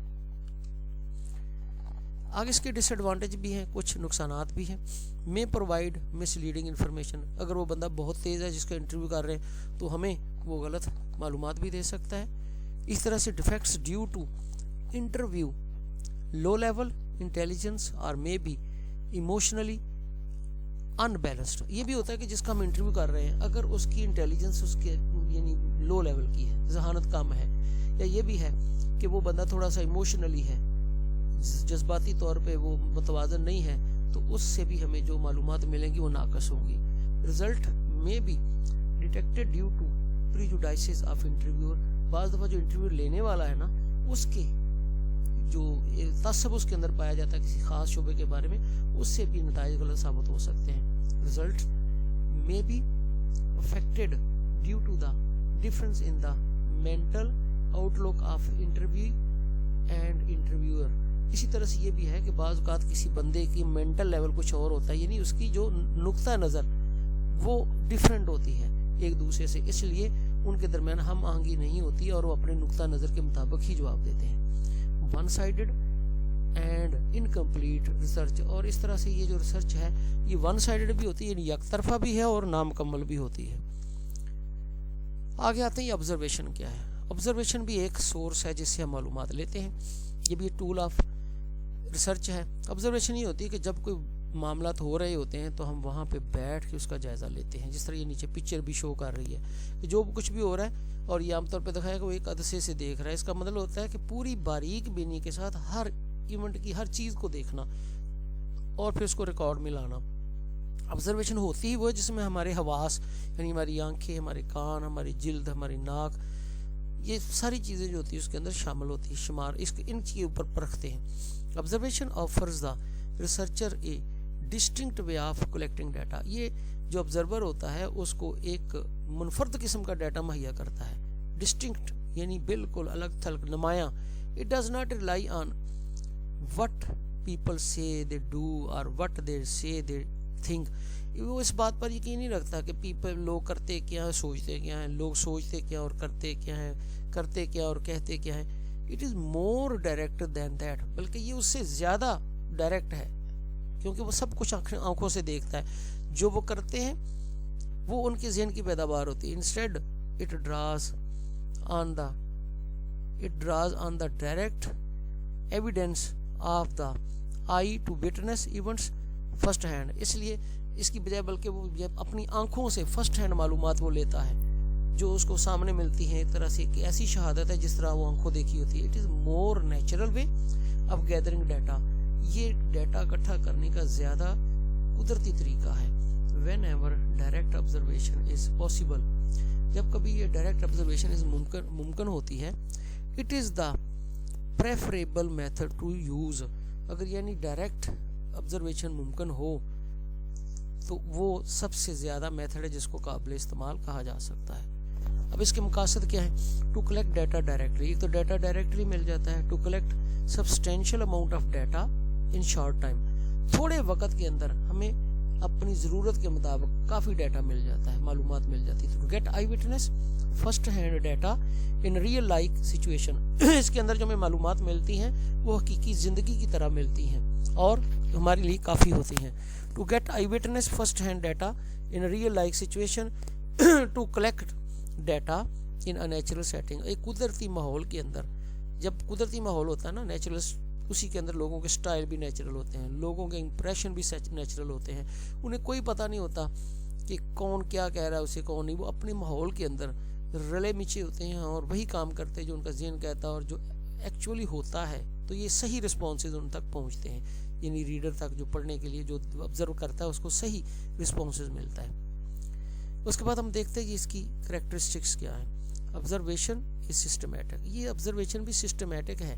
آگے اس کے ڈس ایڈوانٹیج بھی ہیں, کچھ نقصانات بھی ہیں. میں پرووائڈ مس لیڈنگ انفارمیشن, اگر وہ بندہ بہت تیز ہے جس کا انٹرویو کر رہے ہیں تو ہمیں وہ غلط معلومات بھی دے سکتا ہے. اس طرح سے defects due to interview, low level intelligence اور may be emotionally unbalanced. یہ بھی ہوتا ہے کہ جس کا ہم انٹرویو کر رہے ہیں اگر اس کی انٹیلیجنس اس کے یعنی لو لیول کی ہے, ذہانت کم ہے, یا یہ بھی ہے کہ وہ بندہ تھوڑا سا ایموشنلی ہے, جذباتی طور پہ وہ متوازن نہیں ہے تو اس سے بھی ہمیں جو معلومات ملیں گی وہ ناقص ہوں گی. رزلٹ میں بھی detected due to prejudices of interviewer. بعض دفعہ جو انٹرویو لینے والا ہے نا اس کے جو تعصب اس کے اندر پایا جاتا ہے کسی خاص شعبے کے بارے میں, اس سے بھی نتائج غلط ثابت ہو سکتے ہیں. رزلٹ میں بھی affected due to the difference in the mental outlook of interview and interviewer. اسی طرح سے یہ بھی ہے کہ بعض اوقات کسی بندے کی مینٹل لیول کچھ اور ہوتا ہے, یعنی اس کی جو نقطہ نظر وہ ڈیفرنٹ ہوتی ہے ایک دوسرے سے, اس لیے ان کے درمیان ہم آہنگی نہیں ہوتی اور وہ اپنے نقطہ نظر کے مطابق ہی جواب دیتے ہیں. One sided and incomplete research. اور اس طرح سے یہ جو ریسرچ ہے یہ ون سائیڈڈ بھی ہوتی ہے, یعنی یک طرفہ بھی ہے اور نامکمل بھی ہوتی ہے. آگے آتے ہیں یہ آبزرویشن کیا ہے. آبزرویشن بھی ایک سورس ہے جس سے ہم معلومات لیتے ہیں, یہ بھی ٹول آف ریسرچ ہے. آبزرویشن یہ ہوتی ہے کہ جب کوئی معاملات ہو رہے ہوتے ہیں تو ہم وہاں پہ بیٹھ کے اس کا جائزہ لیتے ہیں. جس طرح یہ نیچے پکچر بھی شو کر رہی ہے کہ جو کچھ بھی ہو رہا ہے اور یہ عام طور پہ دکھایا کہ وہ ایک عدسے سے دیکھ رہا ہے. اس کا مطلب ہوتا ہے کہ پوری باریک بینی کے ساتھ ہر ایونٹ کی ہر چیز کو دیکھنا اور پھر اس کو ریکارڈ میں لانا. آبزرویشن ہوتی ہی وہ ہے جس میں ہمارے حواس یعنی ہماری آنکھیں, ہمارے کان, ہماری جلد, ہماری ناک, یہ ساری چیزیں جو ہوتی ہیں اس کے اندر شامل ہوتی ہیں, شمار ان کے اوپر پرکھتے ہیں. Observation offers the researcher a distinct way of collecting data. یہ جو آبزرور ہوتا ہے اس کو ایک منفرد قسم کا ڈیٹا مہیا کرتا ہے. ڈسٹنکٹ یعنی بالکل الگ تھلگ, نمایاں. It does not rely on what people سے دے ڈو اور وٹ دے سے دے تھنک. وہ اس بات پر یقین نہیں رکھتا کہ لوگ کرتے کیا ہیں, سوچتے کیا ہیں, لوگ سوچتے کیا اور کرتے کیا ہیں, کرتے کیا اور کہتے کیا ہیں. It is more direct than that. بلکہ یہ اس سے زیادہ ڈائریکٹ ہے کیونکہ وہ سب کچھ آنکھوں سے دیکھتا ہے. جو وہ کرتے ہیں وہ ان کے ذہن کی پیداوار ہوتی ہے. Instead it draws on the direct evidence of the eye to witness events first hand. اس لیے اس کی بجائے بلکہ وہ اپنی آنکھوں سے فرسٹ ہینڈ معلومات وہ لیتا ہے جو اس کو سامنے ملتی ہیں. ایک طرح سے ایک ایسی شہادت ہے جس طرح وہ آنکھوں دیکھی ہوتی ہے. It is more natural way of gathering data. یہ ڈیٹا اکٹھا کرنے کا زیادہ قدرتی طریقہ ہے. Whenever direct observation is possible. جب کبھی یہ ڈائریکٹ آبزرویشن ممکن ہوتی ہے, it is the preferable method to use. اگر یعنی ڈائریکٹ آبزرویشن ممکن ہو تو وہ سب سے زیادہ میتھڈ ہے جس کو قابل استعمال کہا جا سکتا ہے. اب اس کے مقاصد کیا ہیں؟ To collect data directly. ایک تو ڈیٹا ڈائریکٹلی مل جاتا ہے. To collect substantial amount of data in short time. تھوڑے وقت کے اندر ہمیں اپنی ضرورت کے مطابق کافی ڈیٹا مل جاتا ہے, معلومات مل جاتی ہے. To get eye witness first hand data in real like situation. اس کے اندر جو ہمیں معلومات ملتی ہیں وہ حقیقی زندگی کی طرح ملتی ہیں اور ہمارے لیے کافی ہوتی ہیں. To get eye witness first hand data in real like situation. To collect data in a natural setting. ایک قدرتی ماحول کے اندر. جب قدرتی ماحول ہوتا ہے نا نیچرل, اسی کے اندر لوگوں کے سٹائل بھی نیچرل ہوتے ہیں, لوگوں کے امپریشن بھی نیچرل ہوتے ہیں. انہیں کوئی پتہ نہیں ہوتا کہ کون کیا کہہ رہا ہے اسے کون نہیں. وہ اپنے ماحول کے اندر رلے مچے ہوتے ہیں اور وہی کام کرتے ہیں جو ان کا ذہن کہتا ہے اور جو ایکچولی ہوتا ہے. تو یہ صحیح رسپانسز ان تک پہنچتے ہیں, یعنی ریڈر تک جو پڑھنے کے لیے جو آبزرو کرتا ہے اس کو صحیح رسپانسز ملتا ہے. اس کے بعد ہم دیکھتے ہیں کہ اس کی کریکٹرسٹکس کیا ہیں. Observation is systematic. یہ آبزرویشن بھی سسٹمیٹک ہے,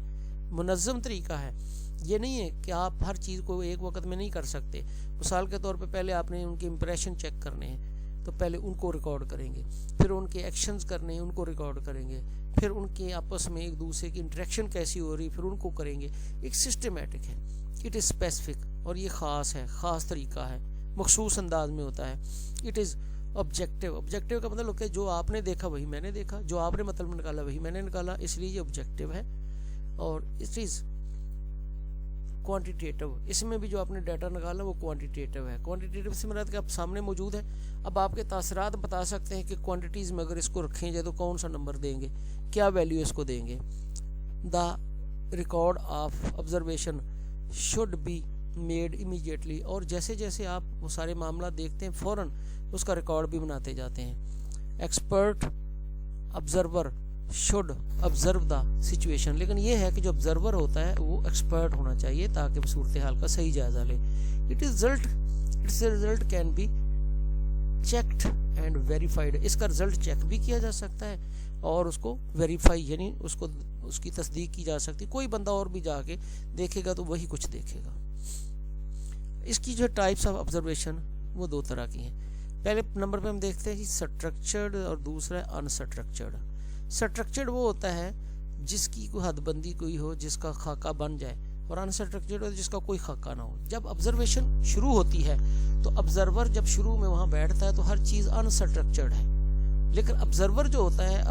منظم طریقہ ہے. یہ نہیں ہے کہ آپ ہر چیز کو ایک وقت میں نہیں کر سکتے. مثال کے طور پہ پہلے آپ نے ان کے امپریشن چیک کرنے ہیں تو پہلے ان کو ریکارڈ کریں گے, پھر ان کے ایکشنز کرنے ہیں ان کو ریکارڈ کریں گے, پھر ان کے آپس میں ایک دوسرے کی انٹریکشن کیسی ہو رہی پھر ان کو کریں گے. ایک سسٹمیٹک ہے. اٹ از اسپیسیفک اور یہ خاص ہے, خاص طریقہ ہے, مخصوص انداز میں ہوتا ہے. It is objective. آبجیکٹیو کا مطلب ہے جو آپ نے دیکھا وہی میں نے دیکھا, جو آپ نے مطلب نکالا وہی میں نے نکالا, اس لیے یہ آبجیکٹیو ہے. اور اٹ از کوانٹیٹیو. اس میں بھی جو آپ نے ڈیٹا نکالا وہ کوانٹیٹیو ہے. کوانٹیٹیو سے مراد کہ آپ سامنے موجود ہے, اب آپ کے تاثرات بتا سکتے ہیں کہ کوانٹیٹیز میں اگر اس کو رکھیں جائے تو کون سا نمبر دیں گے, کیا ویلیو اس کو دیں گے. The record of observation should be made immediately. اور جیسے جیسے آپ وہ سارے معاملات دیکھتے ہیں فوراً اس کا ریکارڈ بھی بناتے جاتے ہیں. Expert observer should observe the situation. لیکن یہ ہے کہ جو observer ہوتا ہے وہ ایکسپرٹ ہونا چاہیے تاکہ وہ صورتحال کا صحیح جائزہ لے. its result can be checked and verified. اس کا رزلٹ چیک بھی کیا جا سکتا ہے اور اس کو ویریفائی یعنی اس کی تصدیق کی جا سکتی. کوئی بندہ اور بھی جا کے دیکھے گا تو وہی کچھ دیکھے گا. اس کی جو ٹائپس آف آبزرویشن وہ دو طرح کی ہیں. پہلے نمبر پہ ہم دیکھتے ہیں سٹرکچرڈ اور دوسرا ہے انسٹرکچرڈ. سٹرکچرڈ وہ ہوتا ہے جس کی کوئی حد بندی کوئی ہو جس کا خاکہ بن جائے, اور انسٹرکچرڈ ہو جس کا کوئی خاکہ نہ ہو. جب آبزرویشن شروع ہوتی ہے تو آبزرور جب شروع میں وہاں بیٹھتا ہے تو ہر چیز انسٹرکچرڈ ہے, لیکن آبزرور جو ہوتا ہے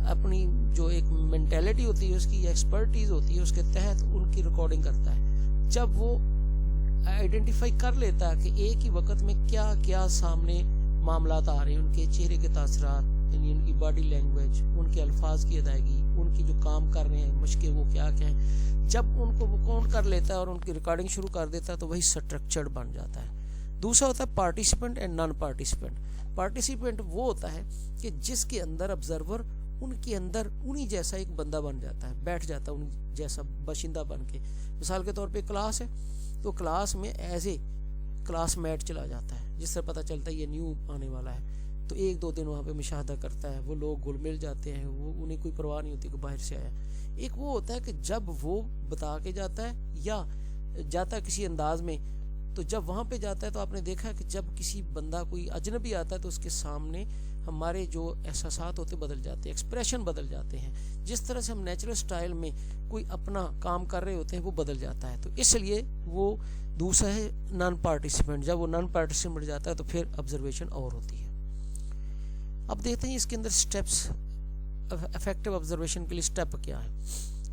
اپنی جو ایک مینٹیلٹی ہوتی ہے اس کی ایکسپرٹیز ہوتی ہے اس کے تحت ان کی ریکارڈنگ کرتا ہے. جب وہ آئیڈینٹیفائی کر لیتا ہے کہ ایک ہی وقت میں کیا کیا سامنے معاملات آ رہے ہیں, ان کے چہرے کے تاثرات یعنی ان کی باڈی لینگویج, ان کے الفاظ کی ادائیگی, ان کی جو کام کر رہے ہیں مشقیں وہ کیا کیا ہیں, جب ان کو وہ کاؤنٹ کر لیتا ہے اور ان کی ریکارڈنگ شروع کر دیتا ہے تو وہی سٹرکچرڈ بن جاتا ہے. دوسرا ہوتا ہے participant and non participant. Participant وہ ہوتا ہے کہ جس کے اندر آبزرور ان کے اندر انہی جیسا ایک بندہ بن جاتا ہے, بیٹھ جاتا ہے انہی جیسا باشندہ بن کے. مثال کے طور پہ کلاس ہے تو کلاس میں ایز اے کلاس میٹ چلا جاتا ہے, جس سے پتہ چلتا ہے یہ نیو آنے والا ہے تو ایک دو دن وہاں پہ مشاہدہ کرتا ہے. وہ لوگ گل مل جاتے ہیں, وہ انہیں کوئی پرواہ نہیں ہوتی کہ باہر سے آیا. ایک وہ ہوتا ہے کہ جب وہ بتا کے جاتا ہے یا جاتا ہے کسی انداز میں, تو جب وہاں پہ جاتا ہے تو آپ نے دیکھا ہے کہ جب کسی بندہ کوئی اجنبی آتا ہے تو اس کے سامنے ہمارے جو احساسات ہوتے بدل جاتے ہیں, ایکسپریشن بدل جاتے ہیں. جس طرح سے ہم نیچرل سٹائل میں کوئی اپنا کام کر رہے ہوتے ہیں وہ بدل جاتا ہے. تو اس لیے وہ دوسرا ہے نان پارٹیسپینٹ. جب وہ نان پارٹیسپینٹ جاتا ہے تو پھر آبزرویشن اور ہوتی ہے. اب دیکھتے ہیں اس کے اندر سٹیپس, افیکٹو آبزرویشن کے لیے سٹیپ کیا ہے.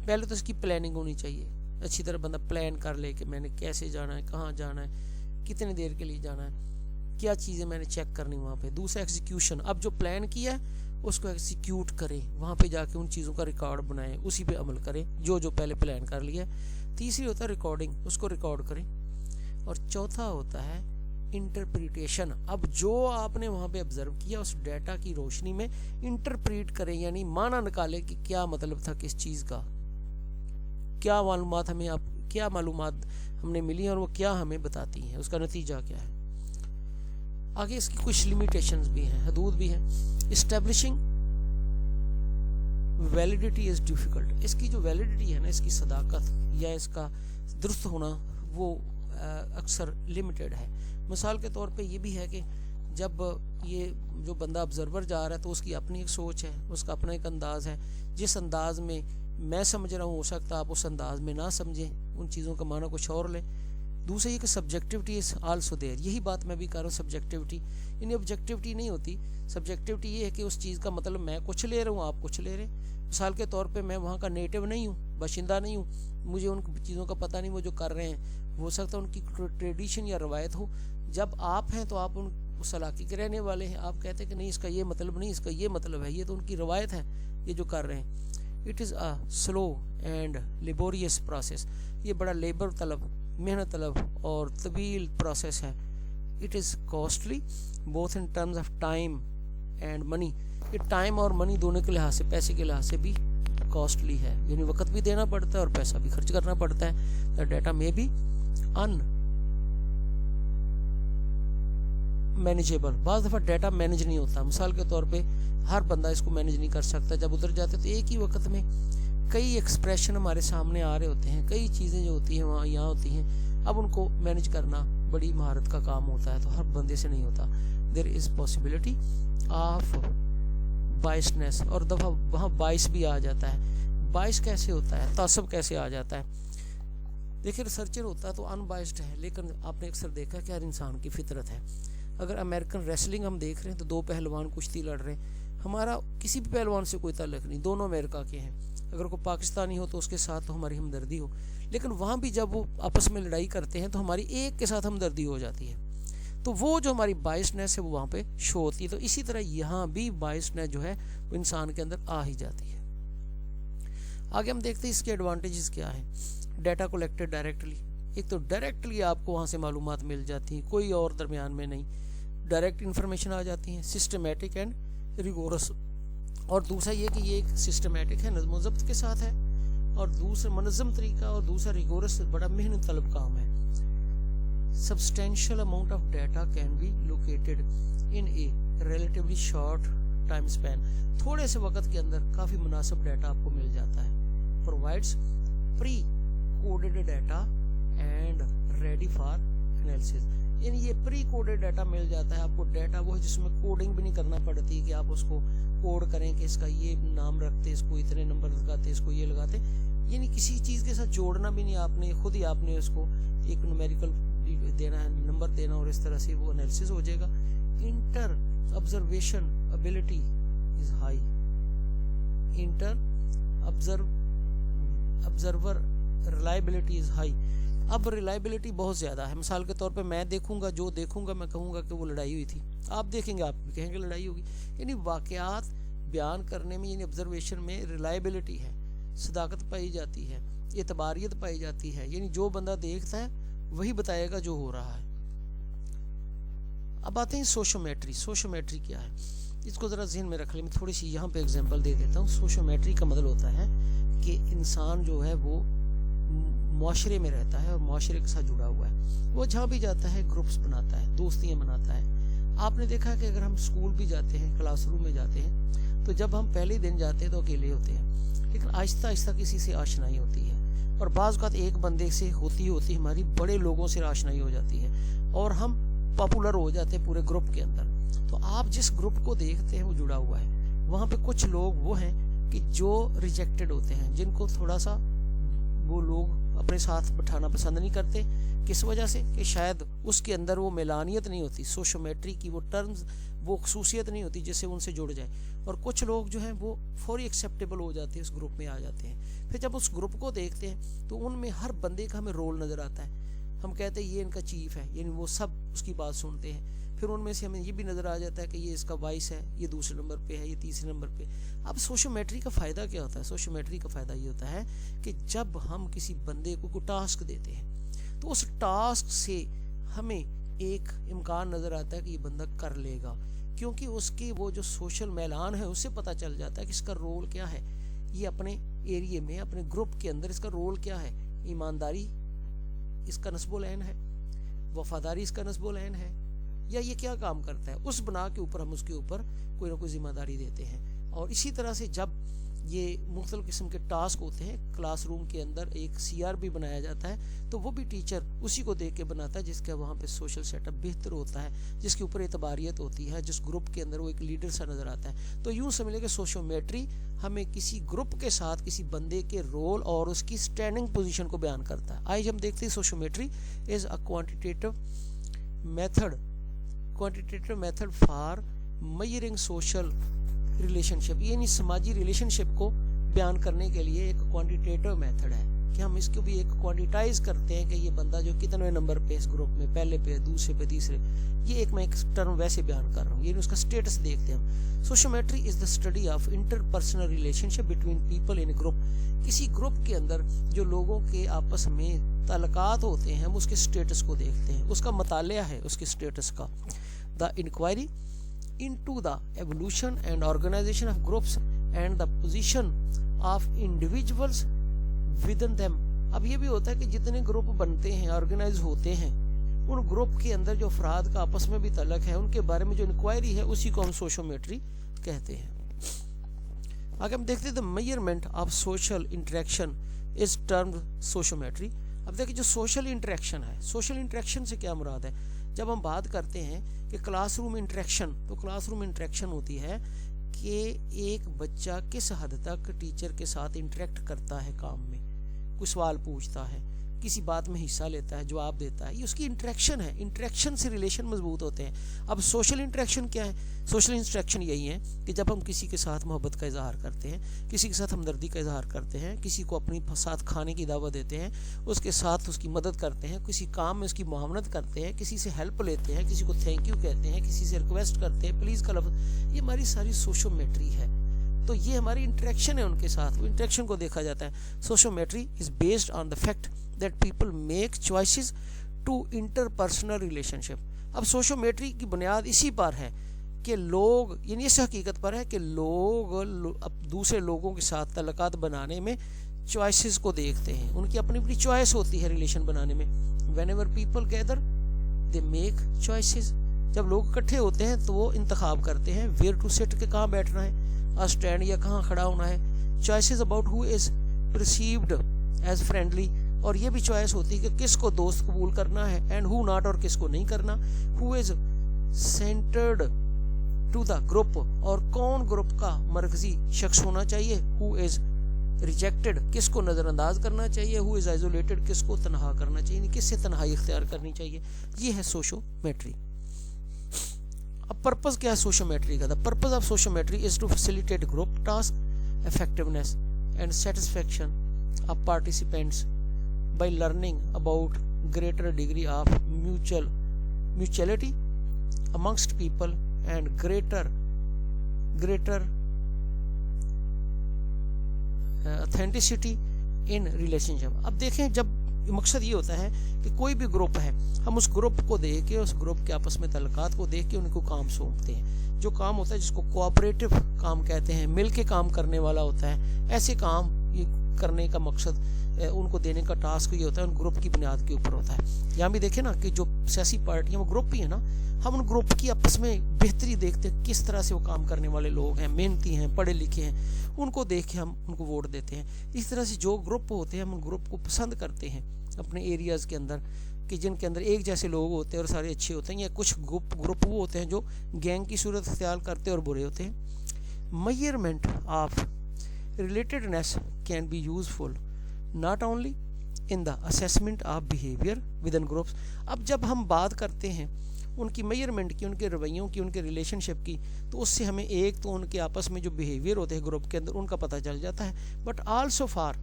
پہلے تو اس کی پلاننگ ہونی چاہیے, اچھی طرح بندہ پلان کر لے کہ میں نے کیسے جانا ہے, کہاں جانا ہے, کتنی دیر کے لیے جانا ہے, کیا چیزیں میں نے چیک کرنی وہاں پہ. دوسرا ایگزیکیوشن, اب جو پلان کیا ہے اس کو ایگزیکیوٹ کریں, وہاں پہ جا کے ان چیزوں کا ریکارڈ بنائیں, اسی پہ عمل کریں جو پہلے پلان کر لیا. تیسری ہوتا ہے ریکارڈنگ, اس کو ریکارڈ کریں. اور چوتھا ہوتا ہے انٹرپریٹیشن. اب جو آپ نے وہاں پہ آبزرو کیا اس ڈیٹا کی روشنی میں انٹرپریٹ کریں, یعنی معنی نکالیں کہ کیا مطلب تھا کس چیز کا, کیا معلومات ہم نے ملی اور وہ کیا ہمیں بتاتی ہیں, اس کا نتیجہ کیا ہے. آگے اس کی کچھ لمیٹیشنز بھی ہیں, حدود بھی ہیں. Establishing validity is difficult. اس کی جو ویلیڈیٹی ہے نا, اس کی صداقت یا اس کا درست ہونا وہ اکثر لمیٹیڈ ہے. مثال کے طور پہ یہ بھی ہے کہ جب یہ جو بندہ آبزرور جا رہا ہے تو اس کی اپنی ایک سوچ ہے, اس کا اپنا ایک انداز ہے. جس انداز میں میں سمجھ رہا ہوں ہو سکتا آپ اس انداز میں نہ سمجھیں, ان چیزوں کا معنی کچھ اور لیں. دوسرا یہ کہ سبجیکٹیوٹی از آلسو دیئر. یہی بات میں بھی کر رہا ہوں, سبجیکٹیوٹی یعنی آبجیکٹیوٹی نہیں ہوتی. سبجیکٹیوٹی یہ ہے کہ اس چیز کا مطلب میں کچھ لے رہا ہوں, آپ کچھ لے رہے ہیں. مثال کے طور پہ میں وہاں کا نیٹو نہیں ہوں, باشندہ نہیں ہوں, مجھے ان چیزوں کا پتہ نہیں وہ جو کر رہے ہیں, ہو سکتا ہے ان کی ٹریڈیشن یا روایت ہو. جب آپ ہیں تو آپ اس علاقے کے رہنے والے ہیں, آپ کہتے ہیں کہ نہیں اس کا یہ مطلب نہیں, اس کا یہ مطلب ہے, یہ تو ان کی روایت ہے یہ جو کر رہے ہیں. It is a slow and laborious process. یہ بڑا لیبر طلب, محنت طلب اور طویل پروسیس ہے. It is costly both in terms of time and money. یہ ٹائم اور منی دونوں کے لحاظ سے, پیسے کے لحاظ سے بھی کاسٹلی ہے, یعنی وقت بھی دینا پڑتا ہے اور پیسہ بھی خرچ کرنا پڑتا ہے. دا ڈیٹا میں بھی ان مینیجیبل. بعض دفعہ ڈیٹا مینیج نہیں ہوتا. مثال کے طور پہ ہر بندہ اس کو مینیج نہیں کر سکتا. جب ادھر جاتے تو ایک ہی وقت میں کئی ایکسپریشن ہمارے سامنے آ رہے ہوتے ہیں, کئی چیزیں جو ہوتی ہیں وہاں یہاں ہوتی ہیں. اب ان کو مینیج کرنا بڑی مہارت کا کام ہوتا ہے, تو ہر بندے سے نہیں ہوتا. دیر از پاسبلٹی آف بائسنس, اور دفعہ وہاں بائس بھی آ جاتا ہے. بائس کیسے ہوتا ہے, تعصب کیسے آ جاتا ہے. دیکھیں ریسرچر ہوتا ہے تو ان بائسڈ ہے, لیکن آپ نے اکثر دیکھا کہ ہر انسان کی فطرت ہے. اگر امریکن ریسلنگ ہم دیکھ رہے ہیں تو دو پہلوان کشتی لڑ رہے ہیں, ہمارا کسی بھی پہلوان سے کوئی تعلق نہیں, دونوں امریکہ کے ہیں. اگر کوئی پاکستانی ہو تو اس کے ساتھ تو ہماری ہمدردی ہو, لیکن وہاں بھی جب وہ آپس میں لڑائی کرتے ہیں تو ہماری ایک کے ساتھ ہمدردی ہو جاتی ہے. تو وہ جو ہماری بائسنس ہے وہ وہاں پہ شو ہوتی ہے. تو اسی طرح یہاں بھی بائسنس جو ہے وہ انسان کے اندر آ ہی جاتی ہے. آگے ہم دیکھتے ہیں اس کے ایڈوانٹیجز کیا ہیں. Data collected directly. ایک تو ڈائریکٹلی آپ کو وہاں سے معلومات مل جاتی ہیں, کوئی اور درمیان میں نہیں, ڈائریکٹ انفارمیشن آ جاتی ہیں. Systematic and rigorous. اور دوسرا یہ کہ یہ ایک سسٹمیٹک ہے، نظم و ضبط کے ساتھ ہے، اور دوسرا منظم طریقہ، اور دوسرا ریگورس، بڑا محنت طلب کام ہے. Substantial amount of data can be located in a relatively short time span. تھوڑے سے وقت کے اندر کافی مناسب ڈیٹا آپ کو مل جاتا ہے. Provides pre-coded data and ready for analysis. یعنی یہ پری کوڈڈ ڈیٹا مل جاتا ہے آپ کو. ڈیٹا وہ ہے جس میں کوڈنگ بھی نہیں کرنا پڑتی کہ آپ اس کو کوڈ کریں کہ اس کا یہ نام رکھتے، اس کو اتنے نمبر لگاتے، اس کو یہ لگاتے، یعنی کسی چیز کے ساتھ جوڑنا بھی نہیں آپ نے، خود ہی آپ نے اس کو ایک نومیریکل دینا ہے، نمبر دینا، اور اس طرح سے وہ انالیسس ہو جائے گا. Inter observation ability is high. Interobserver reliability is high. اب ریلائبلٹی بہت زیادہ ہے. مثال کے طور پہ میں دیکھوں گا، جو دیکھوں گا میں کہوں گا کہ وہ لڑائی ہوئی تھی، آپ دیکھیں گے آپ بھی کہیں گے لڑائی ہوگی. یعنی واقعات بیان کرنے میں، یعنی آبزرویشن میں ریلائبلٹی ہے، صداقت پائی جاتی ہے، اعتباریت پائی جاتی ہے. یعنی جو بندہ دیکھتا ہے وہی بتائے گا جو ہو رہا ہے. اب آتے ہیں سوشومیٹری. سوشومیٹری کیا ہے اس کو ذرا ذہن میں رکھ لیں. میں تھوڑی سی یہاں پہ ایگزامپل دے دیتا ہوں. سوشومیٹری کا مطلب ہوتا ہے کہ انسان جو ہے وہ معاشرے میں رہتا ہے اور معاشرے کے ساتھ جڑا ہوا ہے. وہ جہاں بھی جاتا ہے گروپس بناتا ہے، دوستیاں بناتا ہے. آپ نے دیکھا کہ اگر ہم اسکول بھی جاتے ہیں، کلاس روم میں جاتے ہیں، تو جب ہم پہلے دن جاتے ہیں تو اکیلے ہوتے ہیں، لیکن آہستہ آہستہ کسی سے آشنائی ہوتی ہے، اور بعض اوقات ایک بندے سے ہوتی ہماری بڑے لوگوں سے آشنائی ہو جاتی ہے، اور ہم پاپولر ہو جاتے ہیں پورے گروپ کے اندر. تو آپ جس گروپ کو دیکھتے ہیں وہ جڑا ہوا ہے. وہاں پہ کچھ لوگ وہ ہیں کہ جو ریجیکٹڈ ہوتے ہیں، جن کو تھوڑا سا وہ لوگ اپنے ساتھ بٹھانا پسند نہیں کرتے. کس وجہ سے؟ کہ شاید اس کے اندر وہ میلانیت نہیں ہوتی، سوشومیٹری کی وہ ٹرمز، وہ خصوصیت نہیں ہوتی جس سے ان سے جڑ جائے. اور کچھ لوگ جو ہیں وہ فوری ایکسیپٹیبل ہو جاتے ہیں، اس گروپ میں آ جاتے ہیں. پھر جب اس گروپ کو دیکھتے ہیں تو ان میں ہر بندے کا ہمیں رول نظر آتا ہے. ہم کہتے ہیں یہ ان کا چیف ہے، یعنی وہ سب اس کی بات سنتے ہیں. پھر ان میں سے ہمیں یہ بھی نظر آ جاتا ہے کہ یہ اس کا وائس ہے، یہ دوسرے نمبر پہ ہے، یہ تیسرے نمبر پہ. اب سوشومیٹری کا فائدہ کیا ہوتا ہے؟ سوشومیٹری کا فائدہ یہ ہوتا ہے کہ جب ہم کسی بندے کو کوئی ٹاسک دیتے ہیں تو اس ٹاسک سے ہمیں ایک امکان نظر آتا ہے کہ یہ بندہ کر لے گا، کیونکہ اس کی وہ جو سوشل میلان ہے اس سے پتہ چل جاتا ہے کہ اس کا رول کیا ہے. یہ اپنے ایریے میں، اپنے گروپ کے اندر اس کا رول کیا ہے. ایمانداری اس کا نصب العین ہے، وفاداری اس کا نصب العین ہے، یا یہ کیا کام کرتا ہے. اس بنا کے اوپر ہم اس کے اوپر کوئی نہ کوئی ذمہ داری دیتے ہیں. اور اسی طرح سے جب یہ مختلف قسم کے ٹاسک ہوتے ہیں، کلاس روم کے اندر ایک سی آر بھی بنایا جاتا ہے، تو وہ بھی ٹیچر اسی کو دیکھ کے بناتا ہے جس کا وہاں پہ سوشل سیٹ اپ بہتر ہوتا ہے، جس کے اوپر اعتباریت ہوتی ہے، جس گروپ کے اندر وہ ایک لیڈر سا نظر آتا ہے. تو یوں سمجھ لیں کہ سوشومیٹری ہمیں کسی گروپ کے ساتھ کسی بندے کے رول اور اس کی سٹینڈنگ پوزیشن کو بیان کرتا ہے. آئیے ہم دیکھتے ہیں sociometry is a quantitative method for measuring social relationship. یعنی سماجی ریلیشن شپ کو بیان کرنے کے لیے ایک کوانٹیٹیو میتھڈ ہے کہ ہم اس کو بھی ایک کوانٹیٹائز کرتے ہیں کہ یہ بندہ جو کتنے نمبر پہ اس گروپ میں، پہلے پہ، دوسرے پہ، تیسرے. یہ ایک میں ایک ٹرم ویسے بیان کر رہا ہوں، یعنی اس کا سٹیٹس دیکھتے ہیں ہم. Sociometry is the study of interpersonal relationship between people in group. کسی گروپ کے اندر جو لوگوں کے آپس میں تعلقات ہوتے ہیں ہم اس کے سٹیٹس کو دیکھتے ہیں، اس کا مطالعہ ہے اس کے سٹیٹس کا. The enquiry into the evolution and organization of groups and the position of individuals within them. اب یہ بھی ہوتا ہے کہ جتنے گروپ بنتے ہیں، آرگنائز ہوتے ہیں، ان گروپ کے اندر جو افراد کا آپس میں بھی تعلق ہے ان کے بارے میں جو انکوائری ہے اسی کو ہم سوشومیٹری کہتے ہیں. آگے ہم دیکھتے ہیں the measurement of social interaction is termed سوشومیٹری. اب دیکھیں جو سوشل انٹریکشن ہے، سوشل انٹریکشن سے کیا مراد ہے؟ جب ہم بات کرتے ہیں کہ کلاس روم انٹریکشن، تو کلاس روم انٹریکشن ہوتی ہے کہ ایک بچہ کس حد تک ٹیچر کے ساتھ انٹریکٹ کرتا ہے، کام میں کوئی سوال پوچھتا ہے، کسی بات میں حصہ لیتا ہے، جواب دیتا ہے. یہ اس کی انٹریکشن ہے. انٹریکشن سے ریلیشن مضبوط ہوتے ہیں. اب سوشل انٹریکشن کیا ہے؟ سوشل انٹریکشن یہی ہے کہ جب ہم کسی کے ساتھ محبت کا اظہار کرتے ہیں، کسی کے ساتھ ہمدردی کا اظہار کرتے ہیں، کسی کو اپنی ساتھ کھانے کی دعوت دیتے ہیں، اس کے ساتھ اس کی مدد کرتے ہیں، کسی کام میں اس کی معاونت کرتے ہیں، کسی سے ہیلپ لیتے ہیں، کسی کو تھینک یو کہتے ہیں، کسی سے ریکویسٹ کرتے ہیں، پلیز کا لفظ. یہ ہماری ساری سوشومیٹری ہے. تو یہ ہماری انٹریکشن ہے ان کے ساتھ، وہ انٹریکشن کو دیکھا جاتا ہے. Sociometry is based on the fact that people make choices to interpersonal relationship. اب سوشومیٹری کی بنیاد اسی پر ہے کہ لوگ یعنی اس حقیقت پر ہے کہ لوگ اب دوسرے لوگوں کے ساتھ تعلقات بنانے میں چوائسز کو دیکھتے ہیں. ان کی اپنی اپنی چوائس ہوتی ہے ریلیشن بنانے میں. whenever people gather they make choices. جب لوگ اکٹھے ہوتے ہیں تو وہ انتخاب کرتے ہیں where to sit کہ کہاں بیٹھنا ہے, اسٹینڈ یا کہاں کھڑا ہونا ہے. choices about who is perceived as friendly, اور یہ بھی چوائس ہوتی ہے کہ کس کو دوست قبول کرنا ہے, and who not اور کس کو نہیں کرنا. who is centered to the group, اور کون گروپ کا مرکزی شخص ہونا چاہیے. who is ریجیکٹڈ کس کو نظر انداز کرنا چاہیے. who is isolated کس کو تنہا کرنا چاہیے, کس سے تنہائی اختیار کرنی چاہیے. یہ ہے سوشومیٹری. اب پرپز کیا ہے سوشومیٹری کا؟ the purpose of sociometry is to facilitate group task effectiveness and satisfaction of participants by learning about greater degree of mutuality amongst people and greater authenticity in relationship. اب دیکھیں جب مقصد یہ ہوتا ہے کہ کوئی بھی گروپ ہے, ہم اس گروپ کو دیکھ کے, اس گروپ کے آپس میں تعلقات کو دیکھ کے ان کو کام سونپتے ہیں. جو کام ہوتا ہے جس کو کوآپریٹو کام کہتے ہیں, مل کے کام کرنے والا ہوتا ہے. ایسے کام کرنے کا مقصد ان کو دینے کا ٹاسک یہ ہوتا ہے ان گروپ کی بنیاد کے اوپر ہوتا ہے. یہاں بھی دیکھیں نا کہ جو سیاسی پارٹیاں وہ گروپ ہی ہیں نا, ہم ان گروپ کی آپس میں بہتری دیکھتے ہیں, کس طرح سے وہ کام کرنے والے لوگ ہیں, محنتی ہیں, پڑھے لکھے ہیں, ان کو دیکھ کے ہم ان کو ووٹ دیتے ہیں. اس طرح سے جو گروپ ہوتے ہیں ہم ان گروپ کو پسند کرتے ہیں اپنے ایریاز کے اندر, کہ جن کے اندر ایک جیسے لوگ ہوتے ہیں اور سارے اچھے ہوتے ہیں, یا کچھ گروپ وہ ہوتے ہیں جو گینگ کی صورت اختیار کرتے ہیں اور برے ہوتے ہیں. Measurement of relatedness can be useful not only in the assessment of behavior within groups. اب جب ہم بات کرتے ہیں ان کی میئرمنٹ کی, ان کے رویوں کی, ان کے ریلیشن شپ کی, تو اس سے ہمیں ایک تو ان کے آپس میں جو بیہیویئر ہوتے ہیں گروپ کے اندر ان کا پتہ چل جاتا ہے, but also for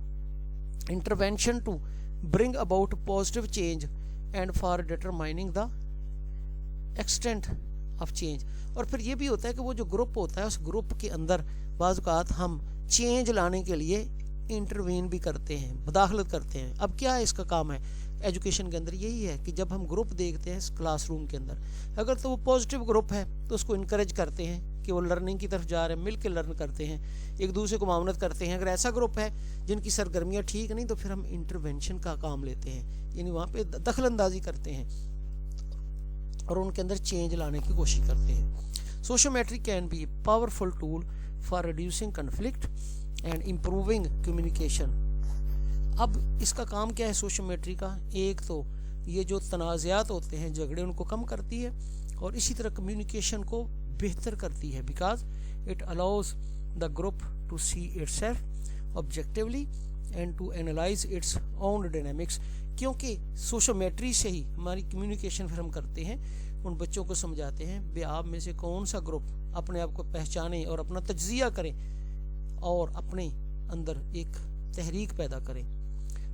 intervention to bring about positive change and for determining the extent of change. اور پھر یہ بھی ہوتا ہے کہ وہ جو گروپ ہوتا ہے اس گروپ کے اندر بعض اوقات ہم چینج لانے کے لیے انٹروین بھی کرتے ہیں, مداخلت کرتے ہیں. اب کیا ہے اس کا کام ہے ایجوکیشن کے اندر؟ یہی ہے کہ جب ہم گروپ دیکھتے ہیں کلاس روم کے اندر, اگر تو وہ پازیٹیو گروپ ہے تو اس کو انکریج کرتے ہیں کہ وہ لرننگ کی طرف جا رہے ہیں, مل کے لرن کرتے ہیں, ایک دوسرے کو معاونت کرتے ہیں. اگر ایسا گروپ ہے جن کی سرگرمیاں ٹھیک نہیں تو پھر ہم انٹروینشن کا کام لیتے ہیں, یعنی وہاں پہ دخل اندازی کرتے ہیں اور ان کے اندر چینج لانے کی کوشش کرتے ہیں. Sociometry can be a powerful tool for reducing conflict and improving communication. اب اس کا کام کیا ہے سوشومیٹری کا؟ ایک تو یہ جو تنازعات ہوتے ہیں, جھگڑے, ان کو کم کرتی ہے, اور اسی طرح کمیونیکیشن کو بہتر کرتی ہے. Because it allows the group to see itself objectively and to analyze its own dynamics. کیونکہ سوشومیٹری سے ہی ہماری کمیونیکیشن پھر ہم کرتے ہیں, ان بچوں کو سمجھاتے ہیں بے آپ میں سے کون سا گروپ اپنے آپ کو پہچانے اور اپنا تجزیہ کریں اور اپنے اندر ایک تحریک پیدا کریں.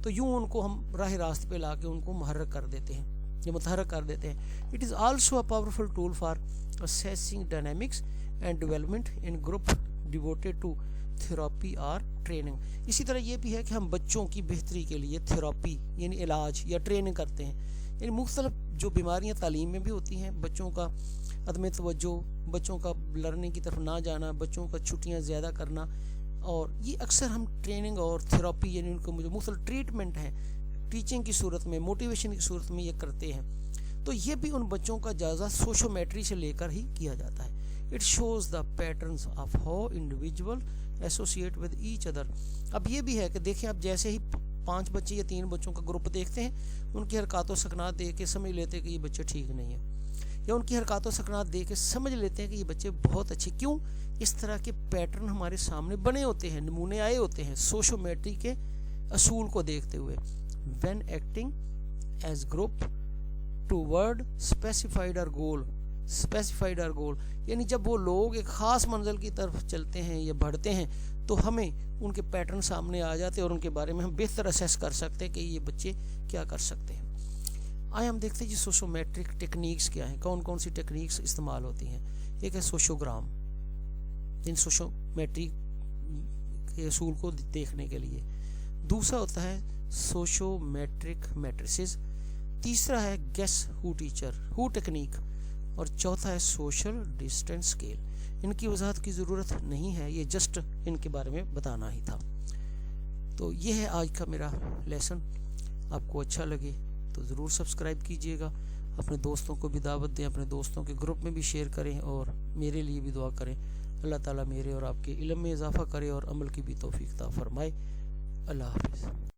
تو یوں ان کو ہم راہ راست پہ لا کے ان کو محرک کر دیتے ہیں, یہ متحرک کر دیتے ہیں. It is also a powerful tool for assessing dynamics and development in group devoted to therapy or training. اسی طرح یہ بھی ہے کہ ہم بچوں کی بہتری کے لیے تھراپی یعنی علاج یا ٹریننگ کرتے ہیں. یعنی مختلف جو بیماریاں تعلیم میں بھی ہوتی ہیں, بچوں کا عدم توجہ, بچوں کا لرننگ کی طرف نہ جانا, بچوں کا چھٹیاں زیادہ کرنا, اور یہ اکثر ہم ٹریننگ اور تھراپی یعنی ان کو مختلف ٹریٹمنٹ ہیں ٹیچنگ کی صورت میں, موٹیویشن کی صورت میں یہ کرتے ہیں. تو یہ بھی ان بچوں کا جائزہ سوشومیٹری سے لے کر ہی کیا جاتا ہے. It shows the patterns of how individual associate with each other. اب یہ بھی ہے کہ دیکھیں آپ جیسے ہی 5 بچے یا 3 بچوں کا گروپ دیکھتے ہیں, ان کی حرکات و سکنات دیکھ کے سمجھ لیتے ہیں کہ یہ بچے ٹھیک نہیں ہیں, یا ان کی حرکات و سکنات دیکھ کے سمجھ لیتے ہیں کہ یہ بچے بہت اچھے. کیوں؟ اس طرح کے پیٹرن ہمارے سامنے بنے ہوتے ہیں, نمونے آئے ہوتے ہیں سوشومیٹری کے اصول کو دیکھتے ہوئے. when acting as group toward specified or goal یعنی جب وہ لوگ ایک خاص منزل کی طرف چلتے ہیں یا بڑھتے ہیں تو ہمیں ان کے پیٹرن سامنے آ جاتے ہیں اور ان کے بارے میں ہم بہتر اسیس کر سکتے ہیں کہ یہ بچے کیا کر سکتے ہیں. آئے ہم دیکھتے ہیں جی سوشومیٹرک ٹیکنیکس کیا ہیں, کون کون سی ٹیکنیکس استعمال ہوتی ہیں. ایک ہے سوشوگرام, ان سوشومیٹری کے اصول کو دیکھنے کے لیے. دوسرا ہوتا ہے سوشومیٹرک میٹریسز. تیسرا ہے گیس ہو ٹیچر ہو ٹیکنیک, اور چوتھا ہے سوشل ڈسٹینس اسکیل. ان کی وضاحت کی ضرورت نہیں ہے, یہ جسٹ ان کے بارے میں بتانا ہی تھا. تو یہ ہے آج کا میرا لیسن. آپ کو اچھا لگے تو ضرور سبسکرائب کیجئے گا, اپنے دوستوں کو بھی دعوت دیں, اپنے دوستوں کے گروپ میں بھی شیئر کریں, اور میرے لیے بھی دعا کریں. اللہ تعالیٰ میرے اور آپ کے علم میں اضافہ کرے اور عمل کی بھی توفیق عطا فرمائے. اللہ حافظ.